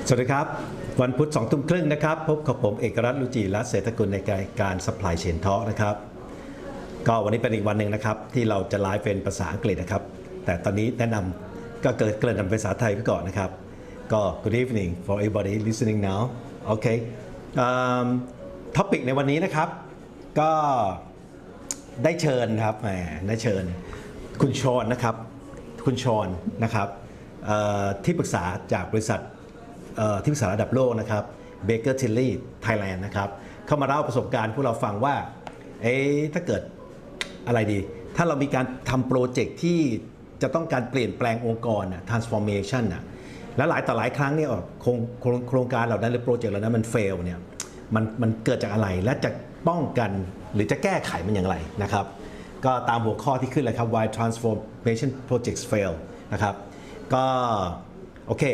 สวัสดีครับวันพุธ20:30นะครับพบกับผมเอกรัตน์รุจิรัตน์เศรษฐกุลในการ Supply Chain Talk นะครับก็วันนี้เป็นอีกวันหนึ่งนะครับที่เราจะไลฟ์เป็นภาษาอังกฤษนะครับแต่ตอนนี้แนะนำก็เกริ่นภาษาไทยไปก่อนนะครับก็ Good evening for everybody listening now โอเคท็อปิกในวันนี้นะครับก็ได้เชิญครับได้เชิญคุณชอนนะครับคุณชอนนะครับที่ปรึกษาจากบริษัทที่ปรึกษาระดับโลกนะครับเบเกอร์ทิลลี่ไทยแลนด์นะครับเข้ามาเล่าประสบการณ์พวกเราฟังว่าถ้าเกิดอะไรดีถ้าเรามีการทำโปรเจกต์ที่จะต้องการเปลี่ยนแปลงองค์กรtransformation และหลายต่อหลายครั้งเนี่ยโครงการเหล่านั้นหรือโปรเจกต์เหล่านั้นมัน fail เนี่ยมันเกิดจากอะไรและจะป้องกันหรือจะแก้ไขมันอย่างไรนะครับก็ตามหัวข้อที่ขึ้นเลยครับ why transformation projects fail นะครับก็โอเค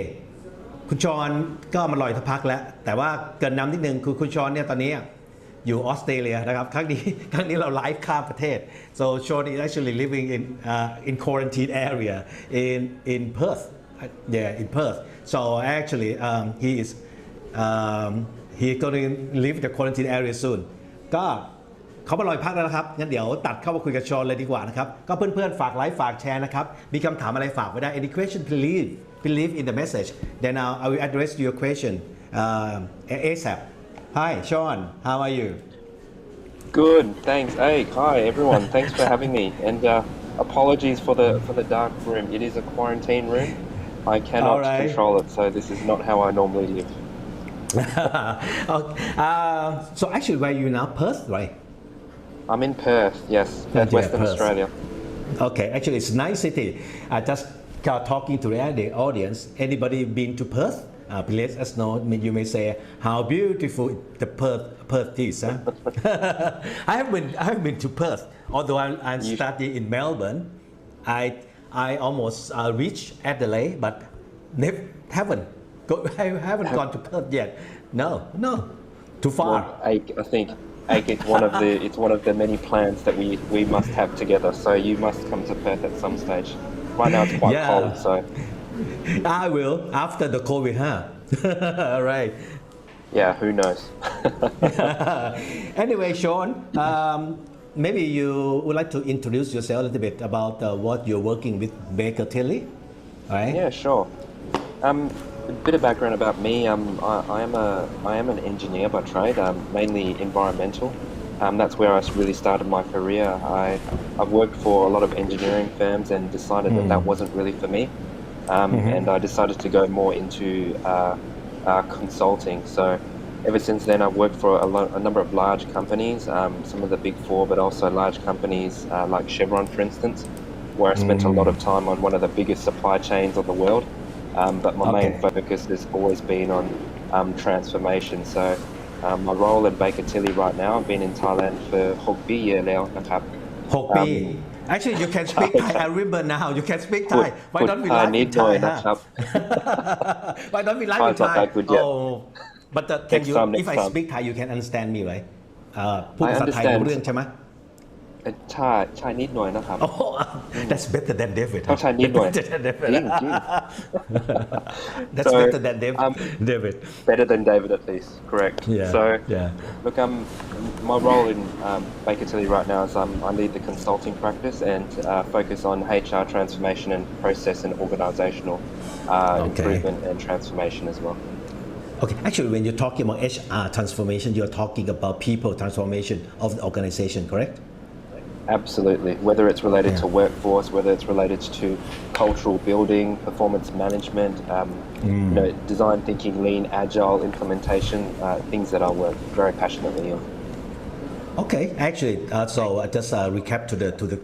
คุณชอนก็มาลอยทักพักแล้วแต่ว่าเกินนำนิดนึงคือคุณชอนเนี่ยตอนนี้อยู่ออสเตรเลียนะครับครั้งนี้เราไลฟ์ข้ามประเทศ so Shaun is actually living in quarantine area in Perth in Perth so actually he going to leave the quarantine area soon ก็เขามาลอยพักแล้วนะครับงั้นเดี๋ยวตัดเข้ามาคุยกับชอนเลยดีกว่านะครับก็เพื่อนๆฝากไลฟ์ฝากแชร์นะครับมีคำถามอะไรฝากไว้ได้ any question believe in the message then I will address your question ASAP hi Shaun how are you good thanks hey hi everyone thanks for having me and apologies for the dark room it is a quarantine room I cannot control it so this is not how I normally live so actually where you now Perth right I'm in Perth yes Western Australia okay actually it's a nice city I just talking to the audience anybody been to Perth please let us know you may say how beautiful the Perth is huh? I have been to Perth although I'm studying in Melbourne I almost reached Adelaide but haven't gone to Perth yet no too far well, I think it's one of the many plans that we must have together so you must come to Perth at some stage right now it's quite cold so I will after the COVID all right yeah who knows anyway Shaun maybe you would like to introduce yourself a little bit about what you're working with Baker Tilly right yeah sure a bit of background about me I am an engineer by trade mainly environmental that's where I really started my career I've worked for a lot of engineering firms and decided that wasn't really for me and I decided to go more into consulting so ever since then I've worked for a number of large companies some of the big four but also large companies like Chevron for instance where I spent a lot of time on one of the biggest supply chains of the world but my main focus has always been on transformation so my role at Baker Tilly right now I've been in Thailand for 6 ปีแล้วนะครับ6 ปีActually, you can speak Thai. I remember now. You can speak Thai. Why don't we live in Thai? Why don't we live in Thai? Oh, but can you? If I speak Thai, you can understand me, right? พูดภาษาไทยรู้เรื่องใช่ไหมใช่นิดหน่อยนะครับ Oh, that's better than David. ใช่นิดหน่อย That's better than David. Better than David at least, correct. Yeah. So, yeah. Look, my role in Baker Tilly right now is I lead the consulting practice and focus on HR transformation and process and organizational improvement and transformation as well. Okay, actually, when you're talking about HR transformation, you're talking about people transformation of the organization, correct? Absolutely. Whether it's related to workforce, whether it's related to cultural building, performance management, design thinking, lean, agile implementation, things that I work very passionately on. Okay, actually, so just recap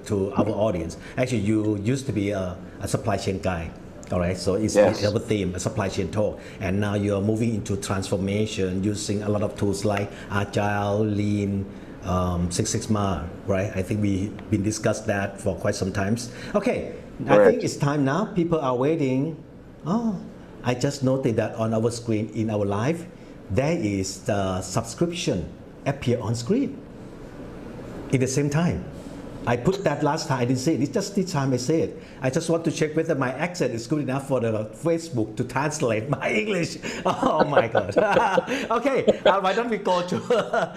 to our audience. Actually, you used to be a supply chain guy. All right, so it's our theme, a supply chain talk, and now you're moving into transformation using a lot of tools like Agile, Lean, Six Sigma, right? I think we've been discussed that for quite some times. Okay, correct. I think it's time now. People are waiting. Oh, I just noted that on our screen in our live, there is the subscription appear on screen in the same time. I put that last time. I didn't say it. It's just this time I say it. I just want to check whether my accent is good enough for the Facebook to translate my English. Oh my God. Okay. Why don't we go to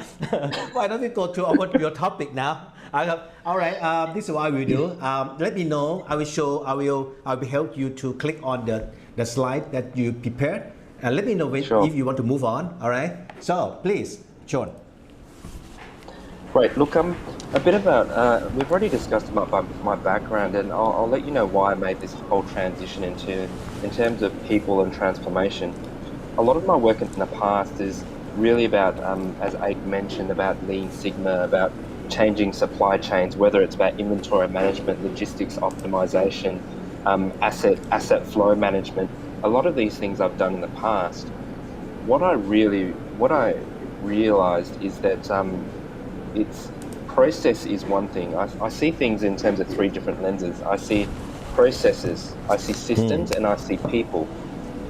your topic now? All right. This is what we do. Let me know. I will help you to click on the slide that you prepared. And let me know Sure. if you want to move on. All right. So please, Shaun. Great. Look, a bit about, we've already discussed about my background, and I'll let you know why I made this whole transition in terms of people and transformation. A lot of my work in the past is really about, as Ake mentioned, about Lean Sigma, about changing supply chains, whether it's about inventory management, logistics optimization, asset flow management. A lot of these things I've done in the past. What I realized is that it's process is one thing. I see things in terms of three different lenses. I see processes, I see systems, and I see people.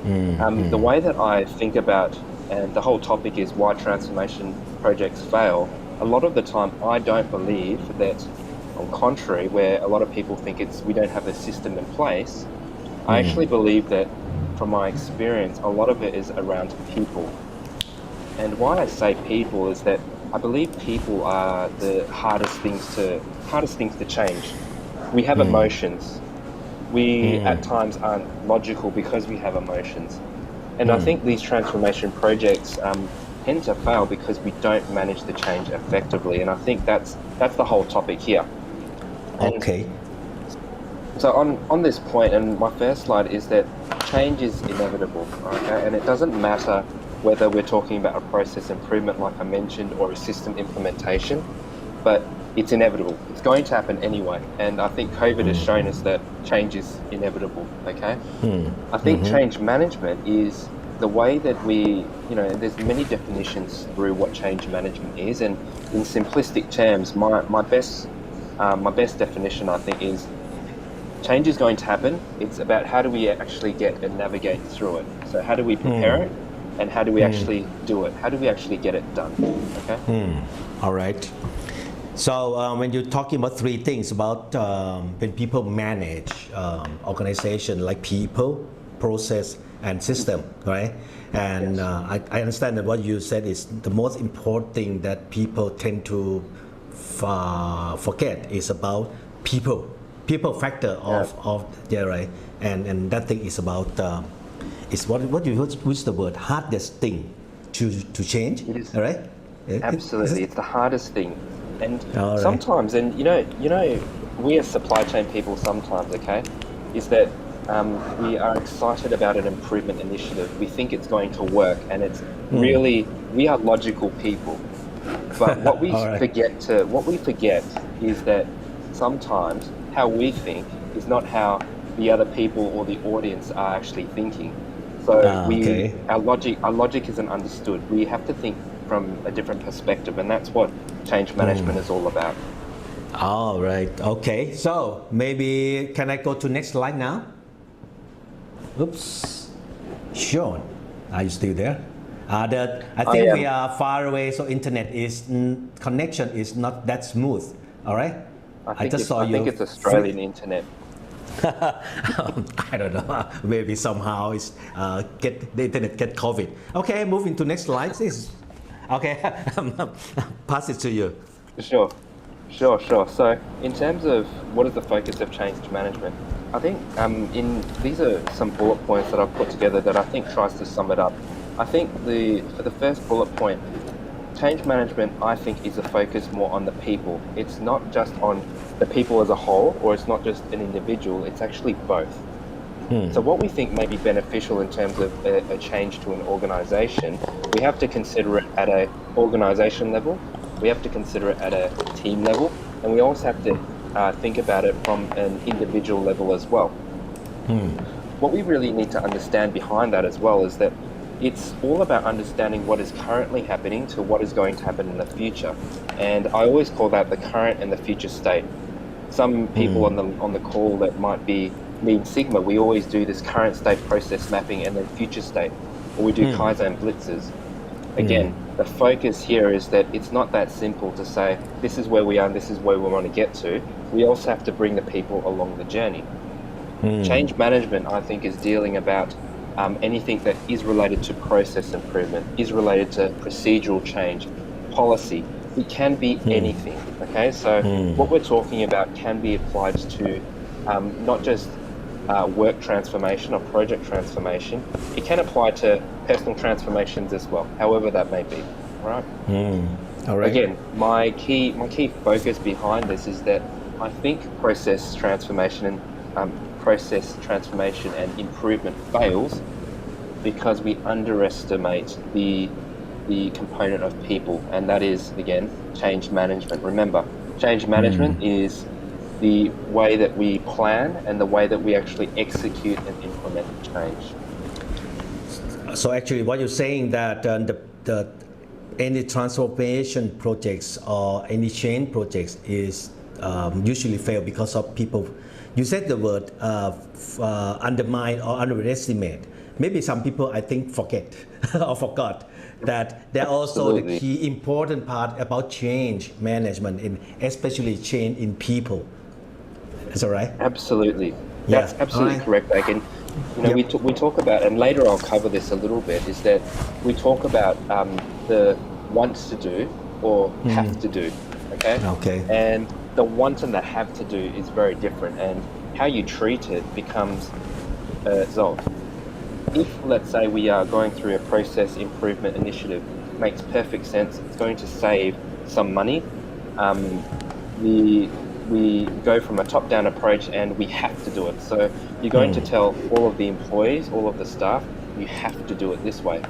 The way that I think about, and the whole topic is why transformation projects fail, a lot of the time I don't believe that, on contrary, where a lot of people think we don't have a system in place, I actually believe that from my experience, a lot of it is around people. And why I say people is that I believe people are the hardest things to change. We have emotions. We at times aren't logical because we have emotions. And I think these transformation projects tend to fail because we don't manage the change effectively. And I think that's the whole topic here. Okay. So on this point, and my first slide is that change is inevitable, okay? And it doesn't matter whether we're talking about a process improvement like I mentioned or a system implementation, but it's inevitable. It's going to happen anyway. And I think COVID has shown us that change is inevitable, okay? I think change management is the way that there's many definitions through what change management is. And in simplistic terms, my best definition, I think, is change is going to happen. It's about how do we actually get and navigate through it. So how do we prepare it? And how do we actually do it? How do we actually get it done? Okay. All right. So when you're talking about three things about when people manage organization like people, process, and system, right? And yes. I understand that what you said is the most important thing that people tend to forget is about people factor of right, and that thing is about. Is what's the word? Hardest thing to change. It is, all right? Absolutely, it's the hardest thing. And right. Sometimes, and we as supply chain people sometimes, okay, is that we are excited about an improvement initiative. We think it's going to work, and it's really, we are logical people. But what we forget is that sometimes how we think is not how the other people or the audience are actually thinking. So our logic isn't understood. We have to think from a different perspective, and that's what change management is all about. All right. Okay. So maybe can I go to next slide now? Oops. Shaun, are you still there? I think we are far away, so internet connection is not that smooth. All right. I think it's Australian internet. I don't know. Maybe somehow it's the internet get COVID. Okay, moving to next slide. Okay, pass it to you. Sure. So in terms of what is the focus of change management, I think these are some bullet points that I've put together that I think tries to sum it up. I think for the first bullet point, change management, I think, is a focus more on the people. It's not just on the people as a whole, or it's not just an individual, it's actually both. So what we think may be beneficial in terms of a change to an organization, we have to consider it at an organization level, we have to consider it at a team level, and we also have to think about it from an individual level as well. What we really need to understand behind that as well is that it's all about understanding what is currently happening to what is going to happen in the future. And I always call that the current and the future state. Some people on the call that might be Lean Sigma, we always do this current state process mapping and then future state, or we do Kaizen blitzes. again, the focus here is that it's not that simple to say, this is where we are and this is where we want to get to. We also have to bring the people along the journey. Change management, I think, is dealing about anything that is related to process improvement, is related to procedural change, policy. It can be anything, okay? So what we're talking about can be applied to not just work transformation or project transformation. It can apply to personal transformations as well, however that may be, all right? All right. Again, my key focus behind this is that I think process transformation and improvement fails because we underestimate the component of people, and that is, again, change management. Remember, change management is the way that we plan and the way that we actually execute and implement change. So actually what you're saying that any transformation projects or any change projects is usually fail because of people. You said the word undermine or underestimate. Maybe some people, I think, forget or forgot that they're also the key important part about change management, especially change in people. Is that right? Absolutely. That's absolutely correct, Again, we talk about, and later I'll cover this a little bit, is that we talk about the wants to do or have to do, okay? Okay. And the want and the have to do is very different, and how you treat it becomes a result. If, let's say, we are going through a process improvement initiative, makes perfect sense, it's going to save some money. We go from a top-down approach and we have to do it. So you're going to tell all of the employees, all of the staff, you have to do it this way.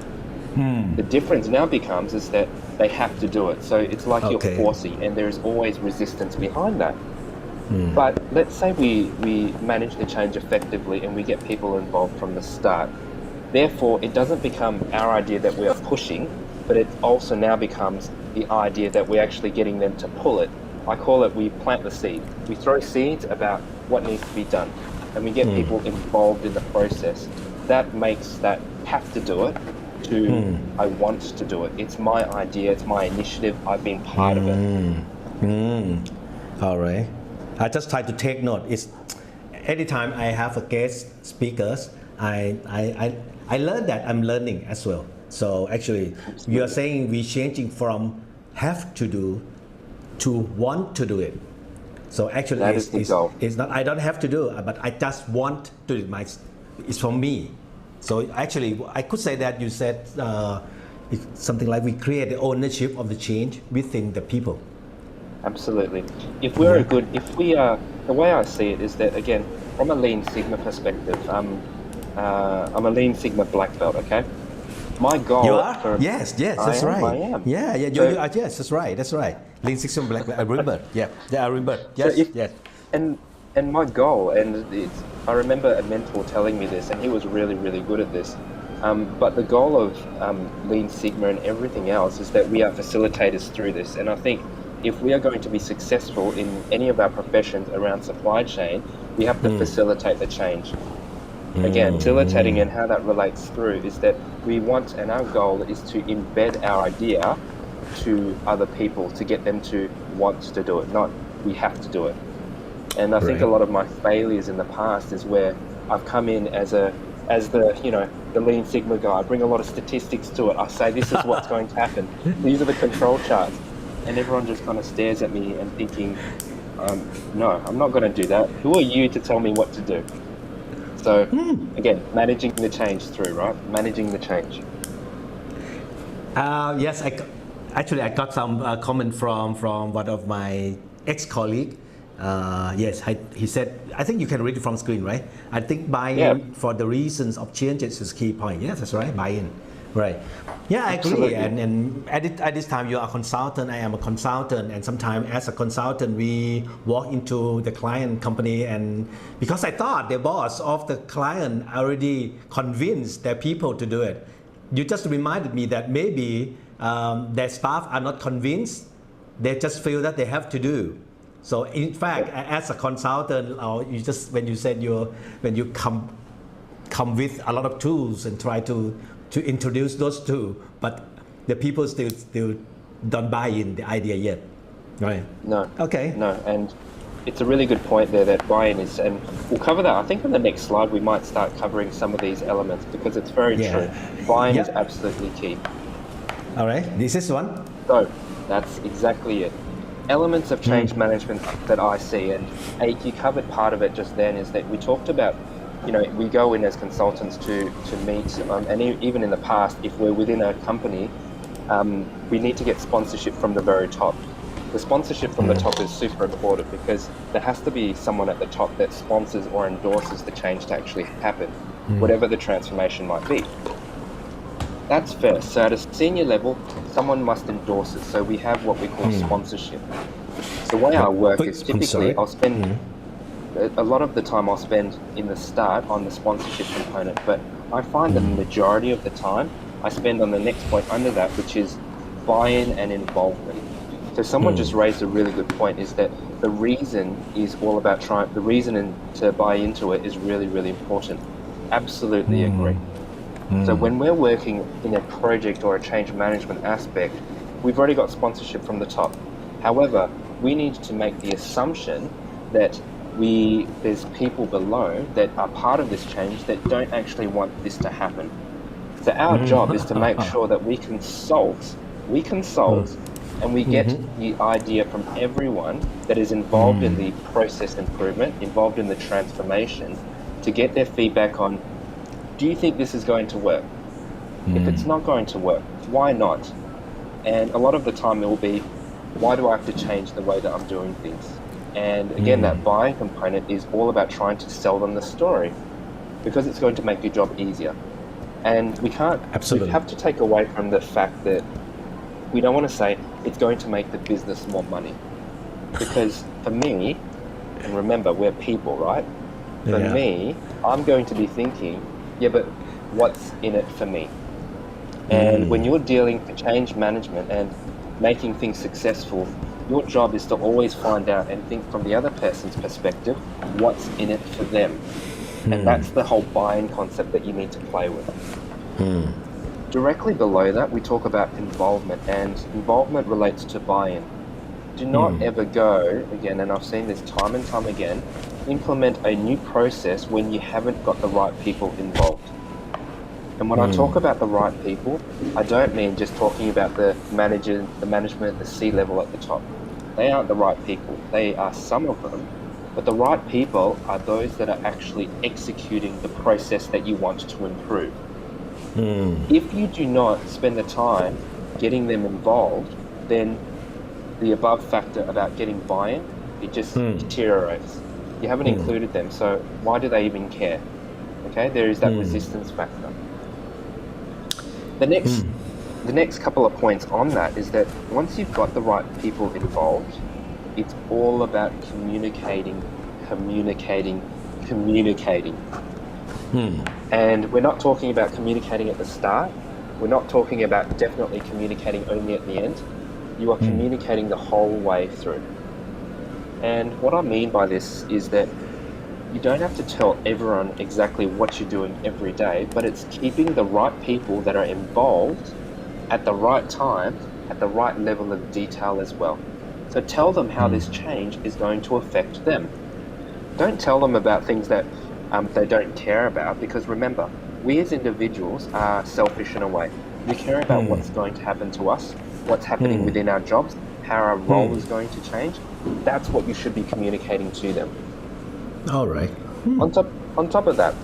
The difference now becomes is that they have to do it. So it's like you're forcing, and there is always resistance behind that. But let's say we manage the change effectively and we get people involved from the start. Therefore, it doesn't become our idea that we are pushing, but it also now becomes the idea that we're actually getting them to pull it. I call it, we plant the seed. We throw seeds about what needs to be done, and we get people involved in the process. That makes that have to do it to I want to do it. It's my idea, it's my initiative, I've been part of it. All right. I just try to take note. It's anytime I have a guest speakers, I learn that I'm learning as well. So actually, you are saying we're changing from have to do to want to do it. So actually, it's not. I don't have to do, but I just want to do it. It's from me. So actually, I could say that you said it's something like we create the ownership of the change within the people. Absolutely. If we are, the way I see it is that, again, from a Lean Sigma perspective, I'm a Lean Sigma black belt, okay? My goal... You are? Yes, that's right. I am. Yeah, you are, yes, that's right. Lean Sigma black belt, I remember. Yeah, I remember. Yes. And my goal, I remember a mentor telling me this, and he was really, really good at this. But the goal of Lean Sigma and everything else is that we are facilitators through this. And I think if we are going to be successful in any of our professions around supply chain, we have to facilitate the change. Again, facilitating and how that relates through is that we want, and our goal is to embed our idea to other people to get them to want to do it, not we have to do it. And I think a lot of my failures in the past is where I've come in as the Lean Sigma guy. I bring a lot of statistics to it. I say this is what's going to happen. These are the control charts. And everyone just kind of stares at me and thinking, no, I'm not going to do that. Who are you to tell me what to do? So again, managing the change through, right? Managing the change. Yes, I got some comment from one of my ex-colleague. Yes, he said, I think you can read it from screen, right? I think buy-in for the reasons of changes is key point. Yes, that's right, buy-in. Right. Yeah, I agree. And at this time, you are a consultant. I am a consultant. And sometimes as a consultant, we walk into the client company, and because I thought the boss of the client already convinced their people to do it, you just reminded me that maybe their staff are not convinced. They just feel that they have to do. So in fact, as a consultant, or you just when you said when you come with a lot of tools and try to introduce those two, but the people still don't buy in the idea yet, right? No. Okay. No, and it's a really good point there that buy-in is, and we'll cover that. I think on the next slide we might start covering some of these elements because it's very true. Buy-in is absolutely key. All right, this is one. So that's exactly it. Elements of change management that I see, and you covered part of it just then, is that we talked about, we go in as consultants to meet, and even in the past, if we're within a company, we need to get sponsorship from the very top. The sponsorship from the top is super important because there has to be someone at the top that sponsors or endorses the change to actually happen, whatever the transformation might be. That's first. So at a senior level, someone must endorse it. So we have what we call sponsorship. The way I work is typically I'll spend a lot of the time I'll spend in the start on the sponsorship component, but I find the majority of the time I spend on the next point under that, which is buy-in and involvement. So someone just raised a really good point, is that the reason is all about the reason to buy into it is really, really important. Absolutely agree. So when we're working in a project or a change management aspect, we've already got sponsorship from the top. However, we need to make the assumption that there's people below that are part of this change that don't actually want this to happen. So our job is to make sure that we consult and we get the idea from everyone that is involved in the process improvement, involved in the transformation, to get their feedback on, do you think this is going to work? If it's not going to work, why not? And a lot of the time it will be, why do I have to change the way that I'm doing things? And again, that buy component is all about trying to sell them the story because it's going to make your job easier. And we have to take away from the fact that we don't want to say it's going to make the business more money. Because for me, and remember, we're people, right? For me, I'm going to be thinking, yeah, but what's in it for me? And when you're dealing with change management and making things successful, your job is to always find out and think from the other person's perspective, what's in it for them. And that's the whole buy-in concept that you need to play with. Directly below that, we talk about involvement, and involvement relates to buy-in. Do not ever go, again, and I've seen this time and time again, implement a new process when you haven't got the right people involved. And when I talk about the right people, I don't mean just talking about the manager, the management, the C-level at the top. They aren't the right people. They are some of them, but the right people are those that are actually executing the process that you want to improve. If you do not spend the time getting them involved, then the above factor about getting buy-in, it just deteriorates. You haven't included them, so why do they even care? Okay, there is that resistance factor. The next couple of points on that is that once you've got the right people involved, it's all about communicating. And we're not talking about communicating at the start. We're not talking about definitely communicating only at the end. You are communicating the whole way through. And what I mean by this is that you don't have to tell everyone exactly what you're doing every day, but it's keeping the right people that are involved at the right time, at the right level of detail as well. So tell them how this change is going to affect them. Don't tell them about things that they don't care about, because remember, we as individuals are selfish in a way. We care about what's going to happen to us, what's happening within our jobs, how our role is going to change. That's what you should be communicating to them. All right. On top of that,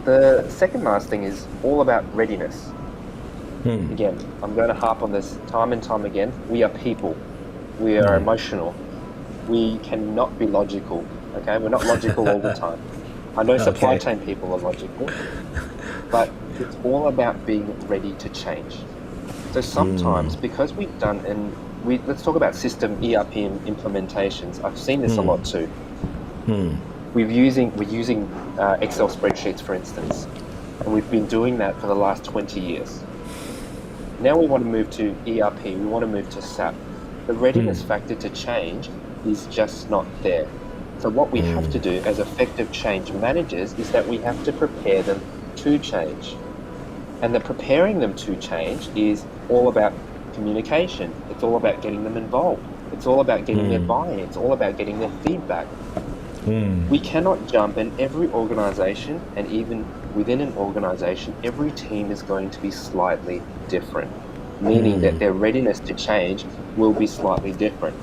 the second last thing is all about readiness. Again, I'm going to harp on this time and time again. We are people. We are emotional. We cannot be logical. Okay, we're not logical all the time. I know supply chain people are logical, but it's all about being ready to change. So sometimes, because we've done, let's talk about system ERP implementations. I've seen this a lot too. We're using Excel spreadsheets, for instance, and we've been doing that for the last 20 years. Now we want to move to ERP. We want to move to SAP. The readiness factor to change is just not there. So what we have to do as effective change managers is that we have to prepare them to change. And the preparing them to change is all about communication. It's all about getting them involved. It's all about getting their buy-in. It's all about getting their feedback. We cannot jump, and every organization, and even within an organization, every team is going to be slightly different, meaning that their readiness to change will be slightly different.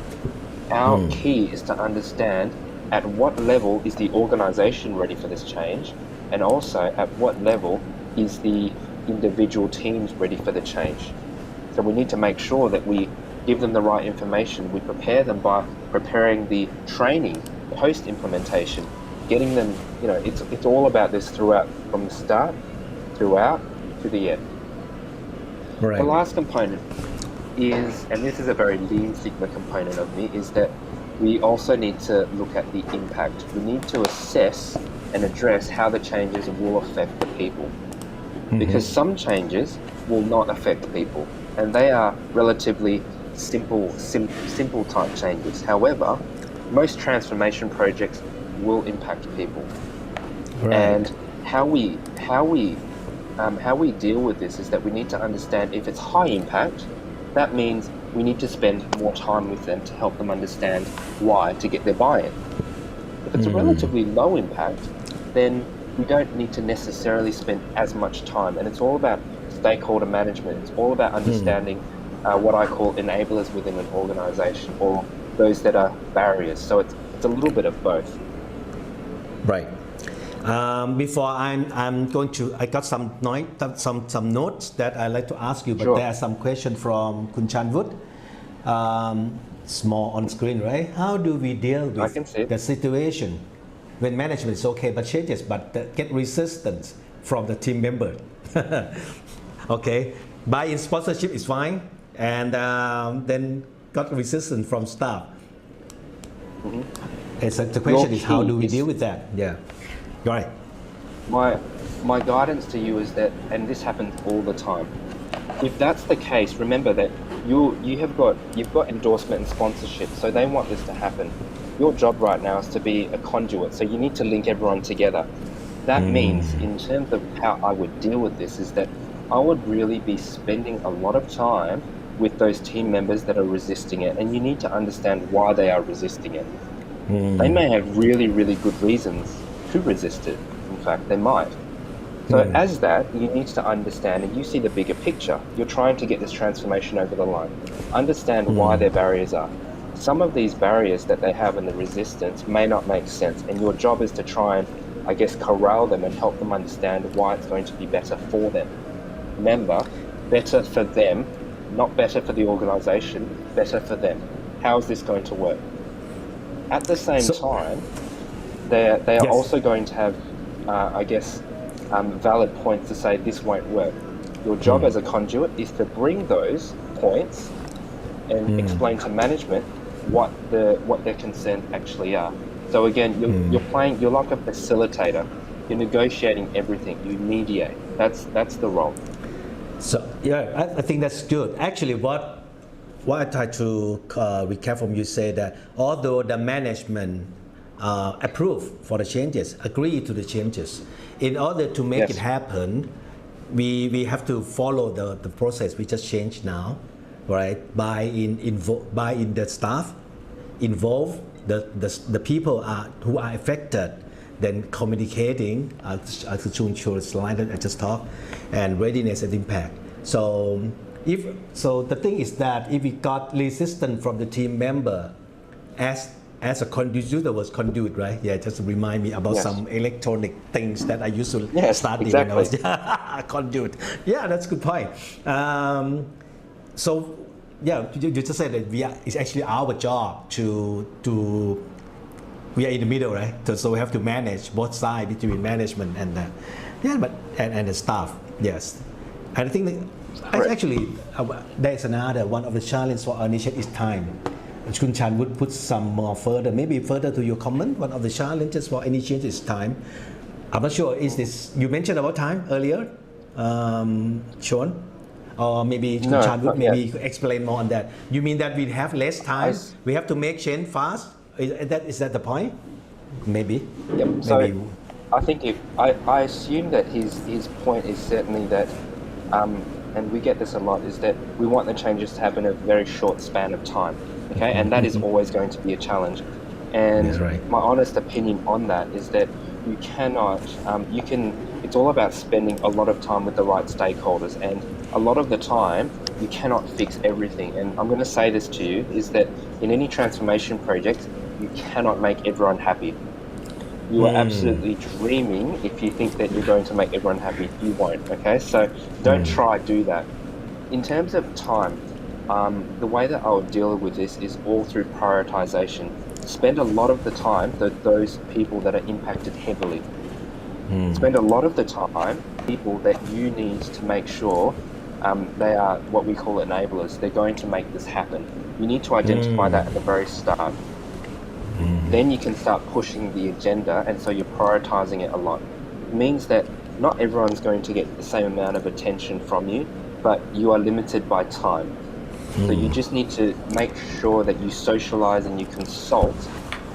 Our key is to understand at what level is the organization ready for this change, and also at what level is the individual teams ready for the change. So we need to make sure that we give them the right information. We prepare them by preparing the training post-implementation, getting them, it's all about this throughout, from the start, throughout, to the end. Right. The last component is, and this is a very Lean Sigma component of me, is that we also need to look at the impact. We need to assess and address how the changes will affect the people. Because some changes will not affect people, and they are relatively simple type changes. However, most transformation projects will impact people. Right. And how we deal with this is that we need to understand if it's high impact, that means we need to spend more time with them to help them understand why, to get their buy-in. If it's a relatively low impact, then we don't need to necessarily spend as much time. And it's all about stakeholder management. It's all about understanding what I call enablers within an organization, or those that are barriers. So it's a little bit of both. Right. Before I'm going to, I got some notes that I'd like to ask you, but Sure. there are some questions from Kun Chanwood. Small on screen, right? How do we deal I with can see it. the situation when management is okay but changes, but get resistance from the team member? Okay, buy-in sponsorship is fine, and then got resistance from staff. The question is, how do we deal with that? Yeah, right. My guidance to you is that, and this happens all the time, if that's the case, remember that you've got endorsement and sponsorship, so they want this to happen. Your job right now is to be a conduit, so you need to link everyone together. That means, in terms of how I would deal with this, is that I would really be spending a lot of time with those team members that are resisting it, and you need to understand why they are resisting it. They may have really, really good reasons to resist it. In fact, they might. So as that, you need to understand, and you see the bigger picture. You're trying to get this transformation over the line. Understand why their barriers are. Some of these barriers that they have in the resistance may not make sense, and your job is to try and, I guess, corral them and help them understand why it's going to be better for them. Remember, better for them, not better for the organization, better for them. How is this going to work? At the same time, they are also going to have, I guess, valid points to say this won't work. Your job as a conduit is to bring those points and explain to management what their concerns actually are. So again, you're like a facilitator. You're negotiating everything. You mediate. That's the role. So yeah, I think that's good. Actually, what I try to recap from you say that although the management approve for the changes, agree to the changes, in order to make it happen, we have to follow the process we just changed now, right? Buy in the staff, involve the people who are affected, then communicating to ensure the slide that I just talked, and readiness and impact. So the thing is that if we got resistance from the team member as a conduit, the word conduit, right? Yeah, just remind me about some electronic things that I used to study when I was conduit. Yeah, that's a good point. So yeah, you just said that it's actually our job to we are in the middle, right? So we have to manage both sides between management and the staff. Yes, and I think that actually there's another one of the challenges for our nation is time. Kun Chan would put some more further, maybe further to your comment. One of the challenges for any change is time. I'm not sure, is this, you mentioned about time earlier, Shaun? Or maybe Kun Chan would maybe explain more on that. You mean that we have less time? We have to make change fast? Is that the point? Maybe. Yep. So I think I assume that his point is certainly that and we get this a lot, is that we want the changes to happen in a very short span of time. Okay, and that is always going to be a challenge. And That's right. my honest opinion on that is that you cannot, it's all about spending a lot of time with the right stakeholders, and a lot of the time you cannot fix everything. And I'm going to say this to you, is that in any transformation project, you cannot make everyone happy. You are absolutely dreaming if you think that you're going to make everyone happy. You won't, okay? So don't try do that. In terms of time, the way that I would deal with this is all through prioritization. Spend a lot of the time those people that are impacted heavily. Spend a lot of the time people that you need to make sure they are what we call enablers. They're going to make this happen. You need to identify that at the very start. Then you can start pushing the agenda, and so you're prioritizing it a lot. It means that not everyone's going to get the same amount of attention from you, but you are limited by time. So you just need to make sure that you socialize and you consult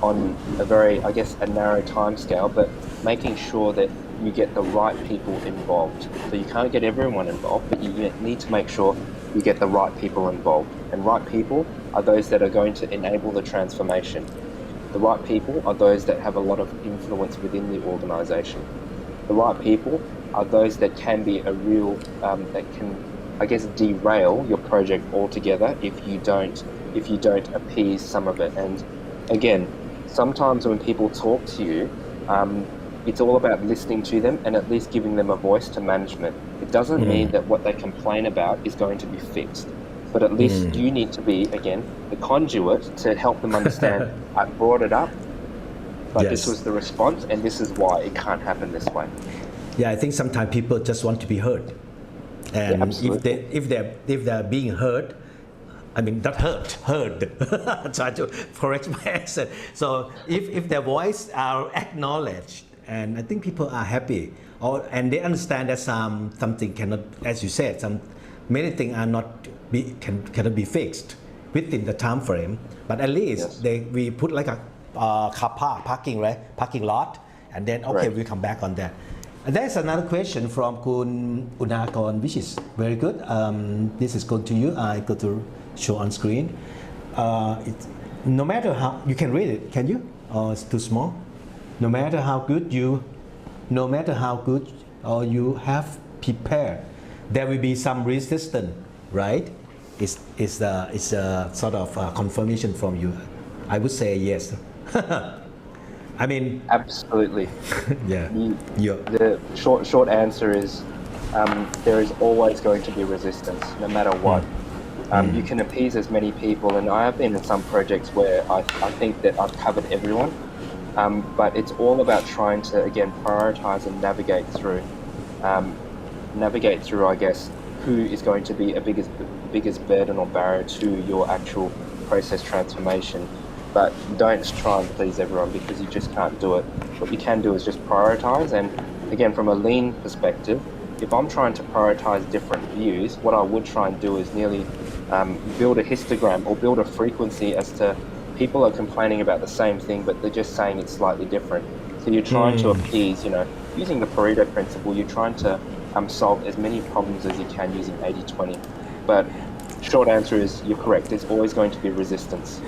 on a very, I guess, a narrow time scale, but making sure that you get the right people involved. So you can't get everyone involved, but you need to make sure you get the right people involved. And right people are those that are going to enable the transformation. The right people are those that have a lot of influence within the organization. The right people are those that can be a real, that can, I guess, derail your project altogether if you don't appease some of it. And again, sometimes when people talk to you, it's all about listening to them and at least giving them a voice to management. It doesn't mean that what they complain about is going to be fixed, but at least you need to be, again, the conduit to help them understand, I brought it up, but this was the response, and this is why it can't happen this way. Yeah, I think sometimes people just want to be heard. And if they're being heard, I mean not heard. Try to correct my accent. So if their voice are acknowledged, and I think people are happy, and they understand that something cannot, as you said, many things are cannot be fixed within the time frame. But at least we put like a car parking lot, and then we come back on that. And there's another question from Kun Unakon, which is very good. This is going to you. I go to show on screen. No matter how, you can read it, can you? Or it's too small? No matter how good you have prepared, there will be some resistance, right? It's a sort of confirmation from you. I would say yes. I mean, absolutely. Yeah. The short answer is there is always going to be resistance, no matter what. You can appease as many people, and I have been in some projects where I think that I've covered everyone, but it's all about trying to, again, prioritize and navigate through, I guess, who is going to be a biggest burden or barrier to your actual process transformation. But don't try and please everyone, because you just can't do it. What you can do is just prioritize. And again, from a lean perspective, if I'm trying to prioritize different views, what I would try and do is nearly build a histogram or build a frequency as to people are complaining about the same thing, but they're just saying it's slightly different. So you're trying to appease, using the Pareto principle, you're trying to solve as many problems as you can using 80-20. But short answer is you're correct. There's always going to be resistance.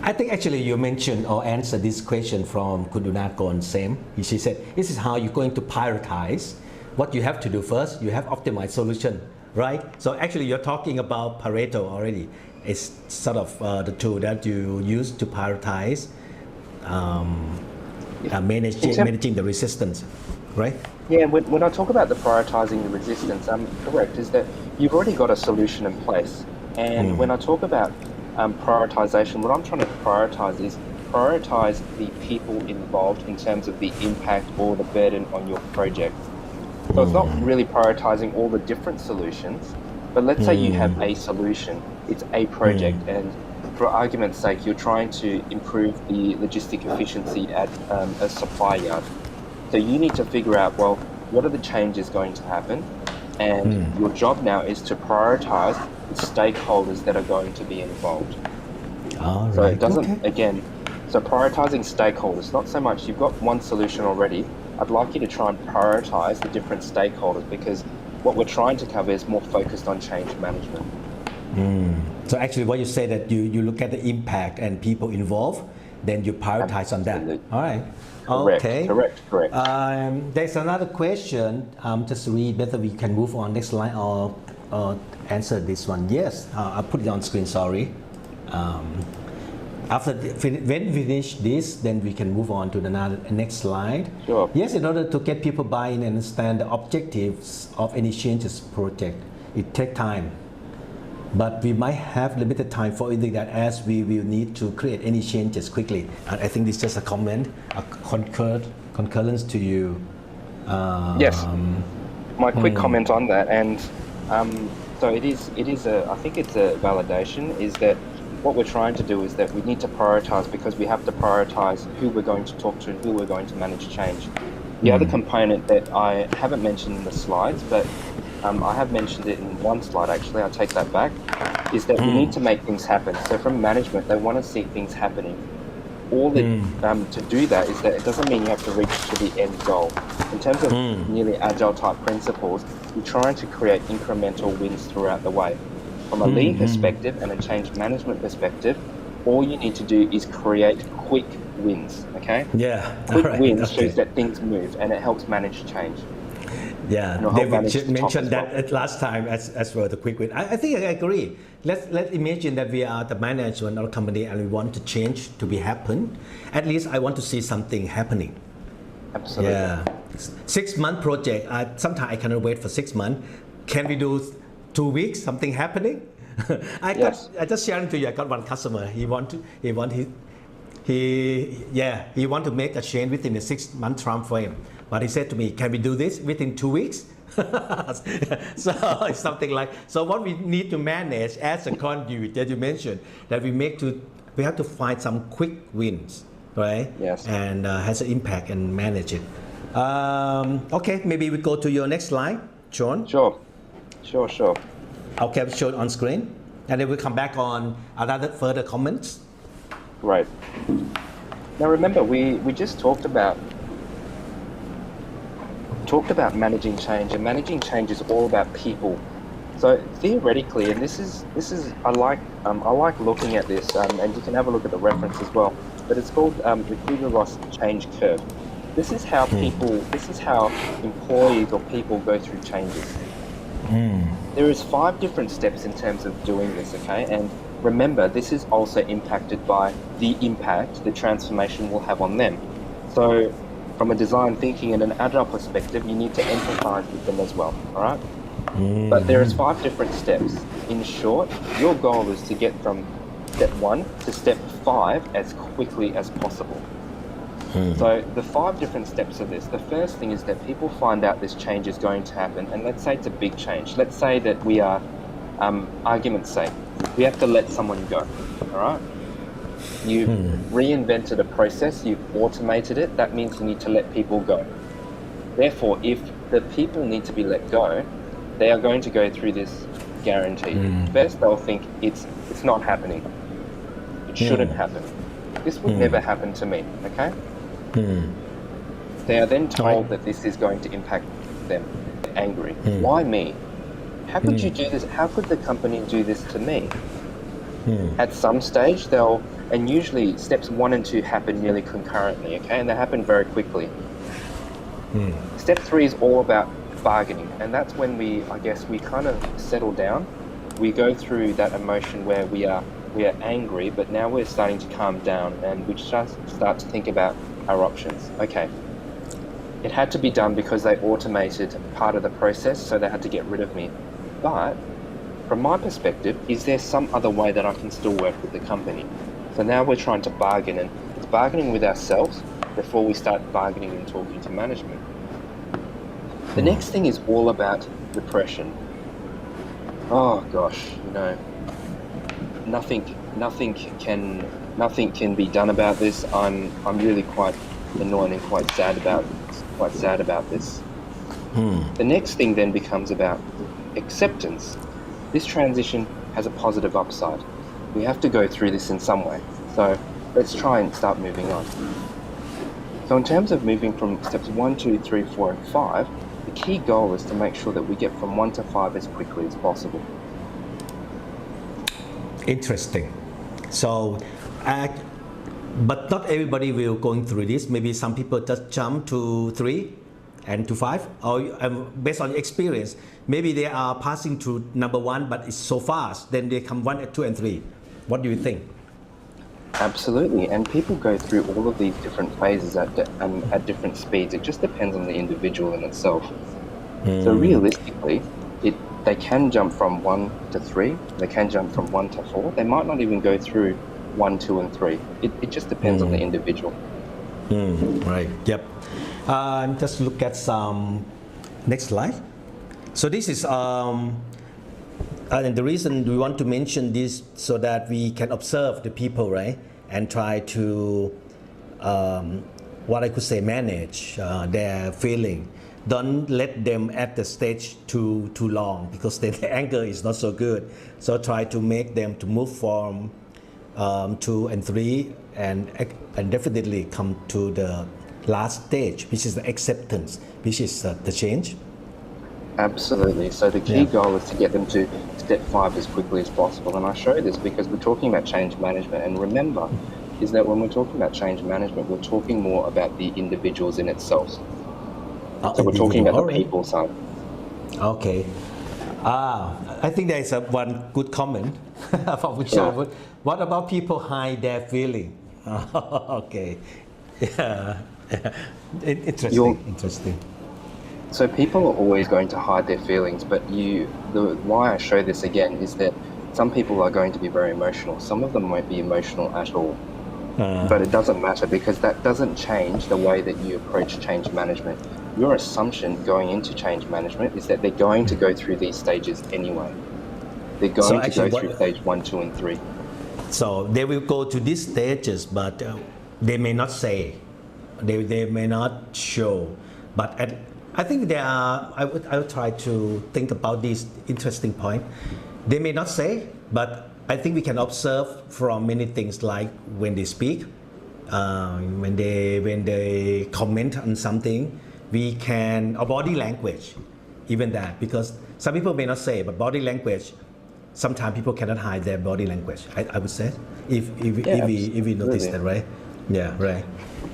I think actually you mentioned or answered this question from Kudunakon same. She said, this is how you're going to prioritize. What you have to do first, you have optimized solution, right? So actually you're talking about Pareto already. It's sort of the tool that you use to prioritize managing the resistance, right? Yeah, when I talk about the prioritizing the resistance, correct, is that you've already got a solution in place. And when I talk about prioritization, what I'm trying to prioritize is prioritize the people involved in terms of the impact or the burden on your project. So it's not really prioritizing all the different solutions, but let's say you have a solution, it's a project, and for argument's sake, you're trying to improve the logistic efficiency at a supply yard. So you need to figure out, well, what are the changes going to happen? And your job now is to prioritize the stakeholders that are going to be involved. All So right. it doesn't, Okay. again, so prioritizing stakeholders, not so much, you've got one solution already. I'd like you to try and prioritize the different stakeholders, because what we're trying to cover is more focused on change management. So actually what you say that you look at the impact and people involved, then you prioritize on that. Absolutely. All right. Correct, Okay. correct. There's another question. Just read whether we can move on next slide or answer this one. Yes, I'll put it on screen. Sorry. When we finish this, then we can move on to the next slide. Sure. Yes, in order to get people buy-in and understand the objectives of any changes project, it takes time. But we might have limited time for doing that as we will need to create any changes quickly. And I think this is just a comment, a concurrence to you. Yes. My quick comment on that, and so it is I think it's a validation, is that what we're trying to do is that we need to prioritize, because we have to prioritize who we're going to talk to and who we're going to manage change. The other component that I haven't mentioned in the slides, but I have mentioned it in one slide actually, I'll take that back, is that we need to make things happen. So from management, they want to see things happening. All that, to do that is that it doesn't mean you have to reach to the end goal. In terms of nearly agile type principles, you're trying to create incremental wins throughout the way. From a lean perspective and a change management perspective, all you need to do is create quick wins, okay? Yeah. Quick all right. wins Okay. shows that things move and it helps manage change. Yeah, Help David manage the top mentioned as well. that at last time as well, the quick win. I think I agree. Let's imagine that we are the management of a company and we want to change to be happen. At least I want to see something happening. Absolutely. Yeah, 6-month project. Sometimes I cannot wait for 6 months. Can we do 2 weeks? Something happening? I just sharing to you. I got one customer. He want to make a change within a 6-month time frame. But he said to me, "Can we do this within 2 weeks?" So it's something like, so what we need to manage as a conduit that you mentioned, that we have to find some quick wins, right? Yes. And has an impact and manage it. Okay, maybe we go to your next slide, Shaun. Sure. I'll have it shown on screen, and then we'll come back on another further comments. Right. Now remember, we just talked about managing change, and managing change is all about people. So theoretically, and this is I like looking at this, and you can have a look at the reference as well. But it's called the Kubler-Ross change curve. This is how employees or people go through changes. There is 5 different steps in terms of doing this, okay? And remember, this is also impacted by the impact the transformation will have on them. So from a design thinking and an agile perspective, you need to empathize with them as well, all right? But there is 5 different steps. In short, your goal is to get from step 1 to step 5 as quickly as possible. So the 5 different steps of this, the first thing is that people find out this change is going to happen, and let's say it's a big change. Let's say that we are, argument's sake, we have to let someone go, all right? You've reinvented a process, you've automated it, that means you need to let people go. Therefore, if the people need to be let go, they are going to go through this guarantee. First, they'll think it's not happening. It shouldn't happen. This would never happen to me, okay? They are then told that this is going to impact them. They're angry. Why me? How could you do this? How could the company do this to me? At some stage, and usually steps 1 and 2 happen nearly concurrently, okay? And they happen very quickly. Step 3 is all about bargaining, and that's when we kind of settle down. We go through that emotion where we are angry, but now we're starting to calm down, and we just start to think about our options. Okay, it had to be done because they automated part of the process, so they had to get rid of me. But from my perspective, is there some other way that I can still work with the company? So now we're trying to bargain, and it's bargaining with ourselves before we start bargaining and talking to management. The next thing is all about repression. Oh gosh, nothing can be done about this. I'm really quite annoyed and quite sad about this. The next thing then becomes about acceptance. This transition has a positive upside. We have to go through this in some way. So let's try and start moving on. So in terms of moving from steps 1, 2, 3, 4, and 5, the key goal is to make sure that we get from 1 to 5 as quickly as possible. Interesting. So, but not everybody will going through this. Maybe some people just jump to 3 and to 5, or based on your experience, maybe they are passing through number 1, but it's so fast. Then they come 1, 2, and 3. What do you think? Absolutely, and people go through all of these different phases at different speeds. It just depends on the individual in itself. So realistically, they can jump from 1 to 3, they can jump from 1 to 4, they might not even go through 1, 2, and 3. It just depends on the individual. Right, yep. Just look at some next slide. So this is and the reason we want to mention this so that we can observe the people, right, and try to what I could say manage their feeling. Don't let them at the stage too long, because then the anger is not so good. So try to make them to move from 2 and 3 and definitely come to the last stage, which is the acceptance, which is the change. Absolutely. So the key goal is to get them to step 5 as quickly as possible. And I show this because we're talking about change management. And remember, is that when we're talking about change management, we're talking more about the individuals in itself. So we're talking about the people side. Okay. I think there is one good comment from Shaun. What about people hide their feeling? Okay. Yeah. Interesting. So people are always going to hide their feelings, but why I show this again is that some people are going to be very emotional. Some of them won't be emotional at all. But it doesn't matter, because that doesn't change the way that you approach change management. Your assumption going into change management is that they're going to go through these stages anyway. They're going to go through stage 1, 2, and 3. So they will go to these stages, but they may not say, they may not show. But I think there are, I would try to think about this interesting point. They may not say, but I think we can observe from many things, like when they speak, when they comment on something, we can, or body language, even that, because some people may not say, but body language, sometimes people cannot hide their body language, I would say, if we notice that, right? Yeah, right.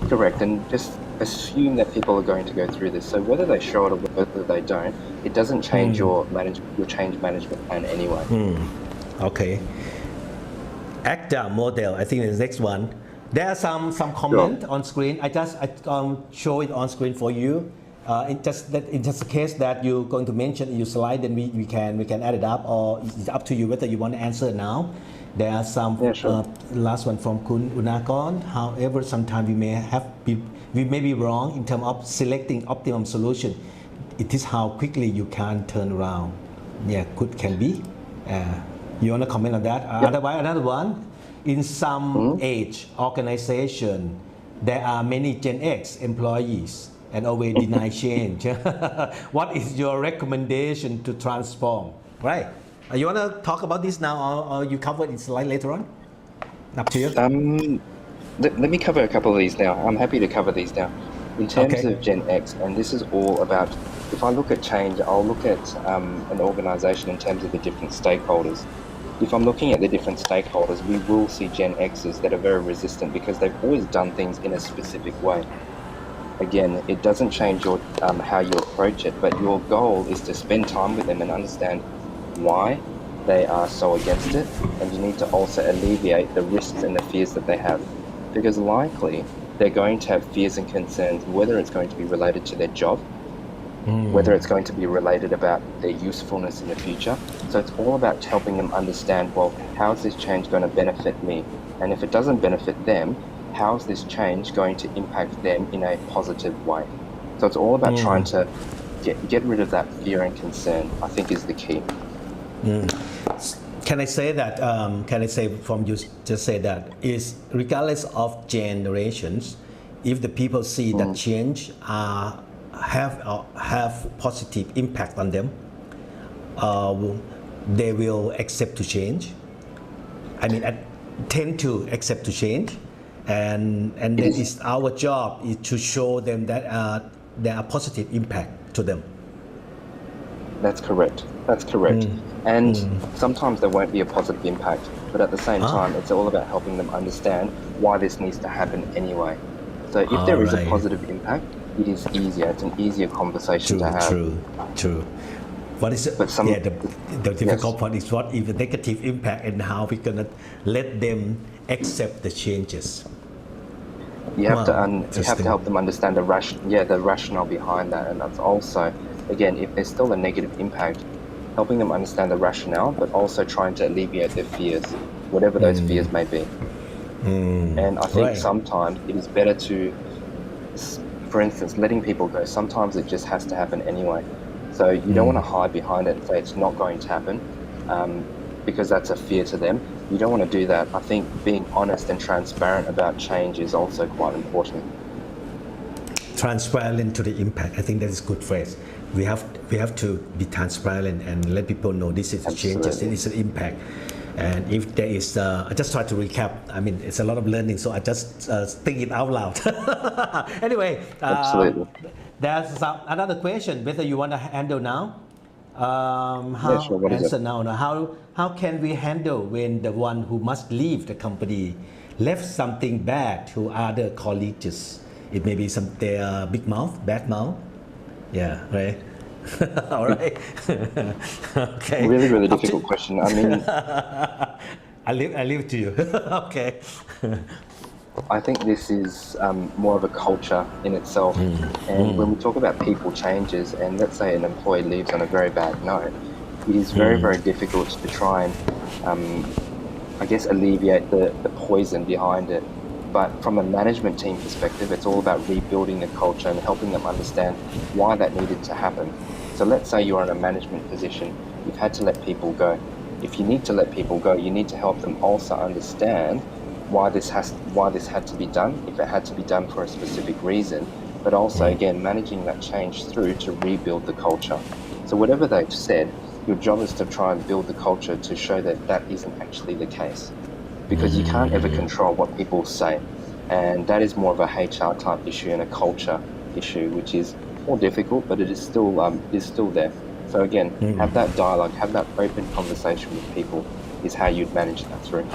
Correct, and just assume that people are going to go through this. So whether they show it or whether they don't, it doesn't change your change management plan anyway. Okay. Agile model, I think the next one. There are some comment on screen. I show it on screen for you. In just a case that you're going to mention in your slide, then we can add it up, or it's up to you whether you want to answer now. There are some last one from Kun Unakorn. However, sometimes we may be wrong in terms of selecting optimum solution. It is how quickly you can turn around. Yeah, can be. You want to comment on that? Otherwise, another one. In some age organization, there are many Gen X employees and always deny change. What is your recommendation to transform? Right. You want to talk about this now, or you cover it in slide later on? Up to you. Let me cover a couple of these now. I'm happy to cover these now. In terms of Gen X, and this is all about, if I look at change, I'll look at an organization in terms of the different stakeholders. If I'm looking at the different stakeholders, we will see Gen X's that are very resistant because they've always done things in a specific way. Again, it doesn't change your how you approach it, but your goal is to spend time with them and understand why they are so against it, and you need to also alleviate the risks and the fears that they have, because likely they're going to have fears and concerns, whether it's going to be related to their job, whether it's going to be related about their usefulness in the future. So it's all about helping them understand, well, how is this change going to benefit me? And if it doesn't benefit them, how is this change going to impact them in a positive way? So it's all about trying to get rid of that fear and concern, I think, is the key. Can I say that, can I say from you just say that, is regardless of generations, if the people see that change have positive impact on them, they will accept to change. I mean, tend to accept to change, and then it's our job is to show them that there are positive impact to them. That's correct. That's correct. And sometimes there won't be a positive impact, but at the same time, it's all about helping them understand why this needs to happen anyway. So if there is a positive impact, it is easier. It's an easier conversation to have. True. What is it? But the difficult part is what is the negative impact and how we're gonna let them accept the changes. You have to help them understand the rationale behind that, and that's also, again, if there's still a negative impact, helping them understand the rationale, but also trying to alleviate their fears, whatever those fears may be. And I think sometimes it is better to, for instance, letting people go. Sometimes it just has to happen anyway. So you don't want to hide behind it and say it's not going to happen, because that's a fear to them. You don't want to do that. I think being honest and transparent about change is also quite important. Transparent to the impact. I think that is a good phrase. We have to be transparent and let people know this is a change, this is an impact. And if there is, I just try to recap. I mean, it's a lot of learning, so I just think it out loud. Anyway, Absolutely. There's another question. Whether you want to handle now, What is answer it? now. How can we handle when the one who must leave the company left something bad to other colleagues? It may be their big mouth, bad mouth. Yeah, right. All right. Okay. Really difficult question. I mean, I leave it to you. Okay. I think this is more of a culture in itself. And when we talk about people changes, and let's say an employee leaves on a very bad note, it is very difficult to try and, I guess, alleviate the poison behind it. But from a management team perspective, it's all about rebuilding the culture and helping them understand why that needed to happen. So let's say you're in a management position, you've had to let people go. If you need to let people go, you need to help them also understand why this had to be done, if it had to be done for a specific reason, but also, again, managing that change through to rebuild the culture. So whatever they've said, your job is to try and build the culture to show that that isn't actually the case. Because you can't ever control what people say. And that is more of a HR type issue and a culture issue, which is more difficult, but it is still there. So again, have that dialogue, have that open conversation with people is how you'd manage that through.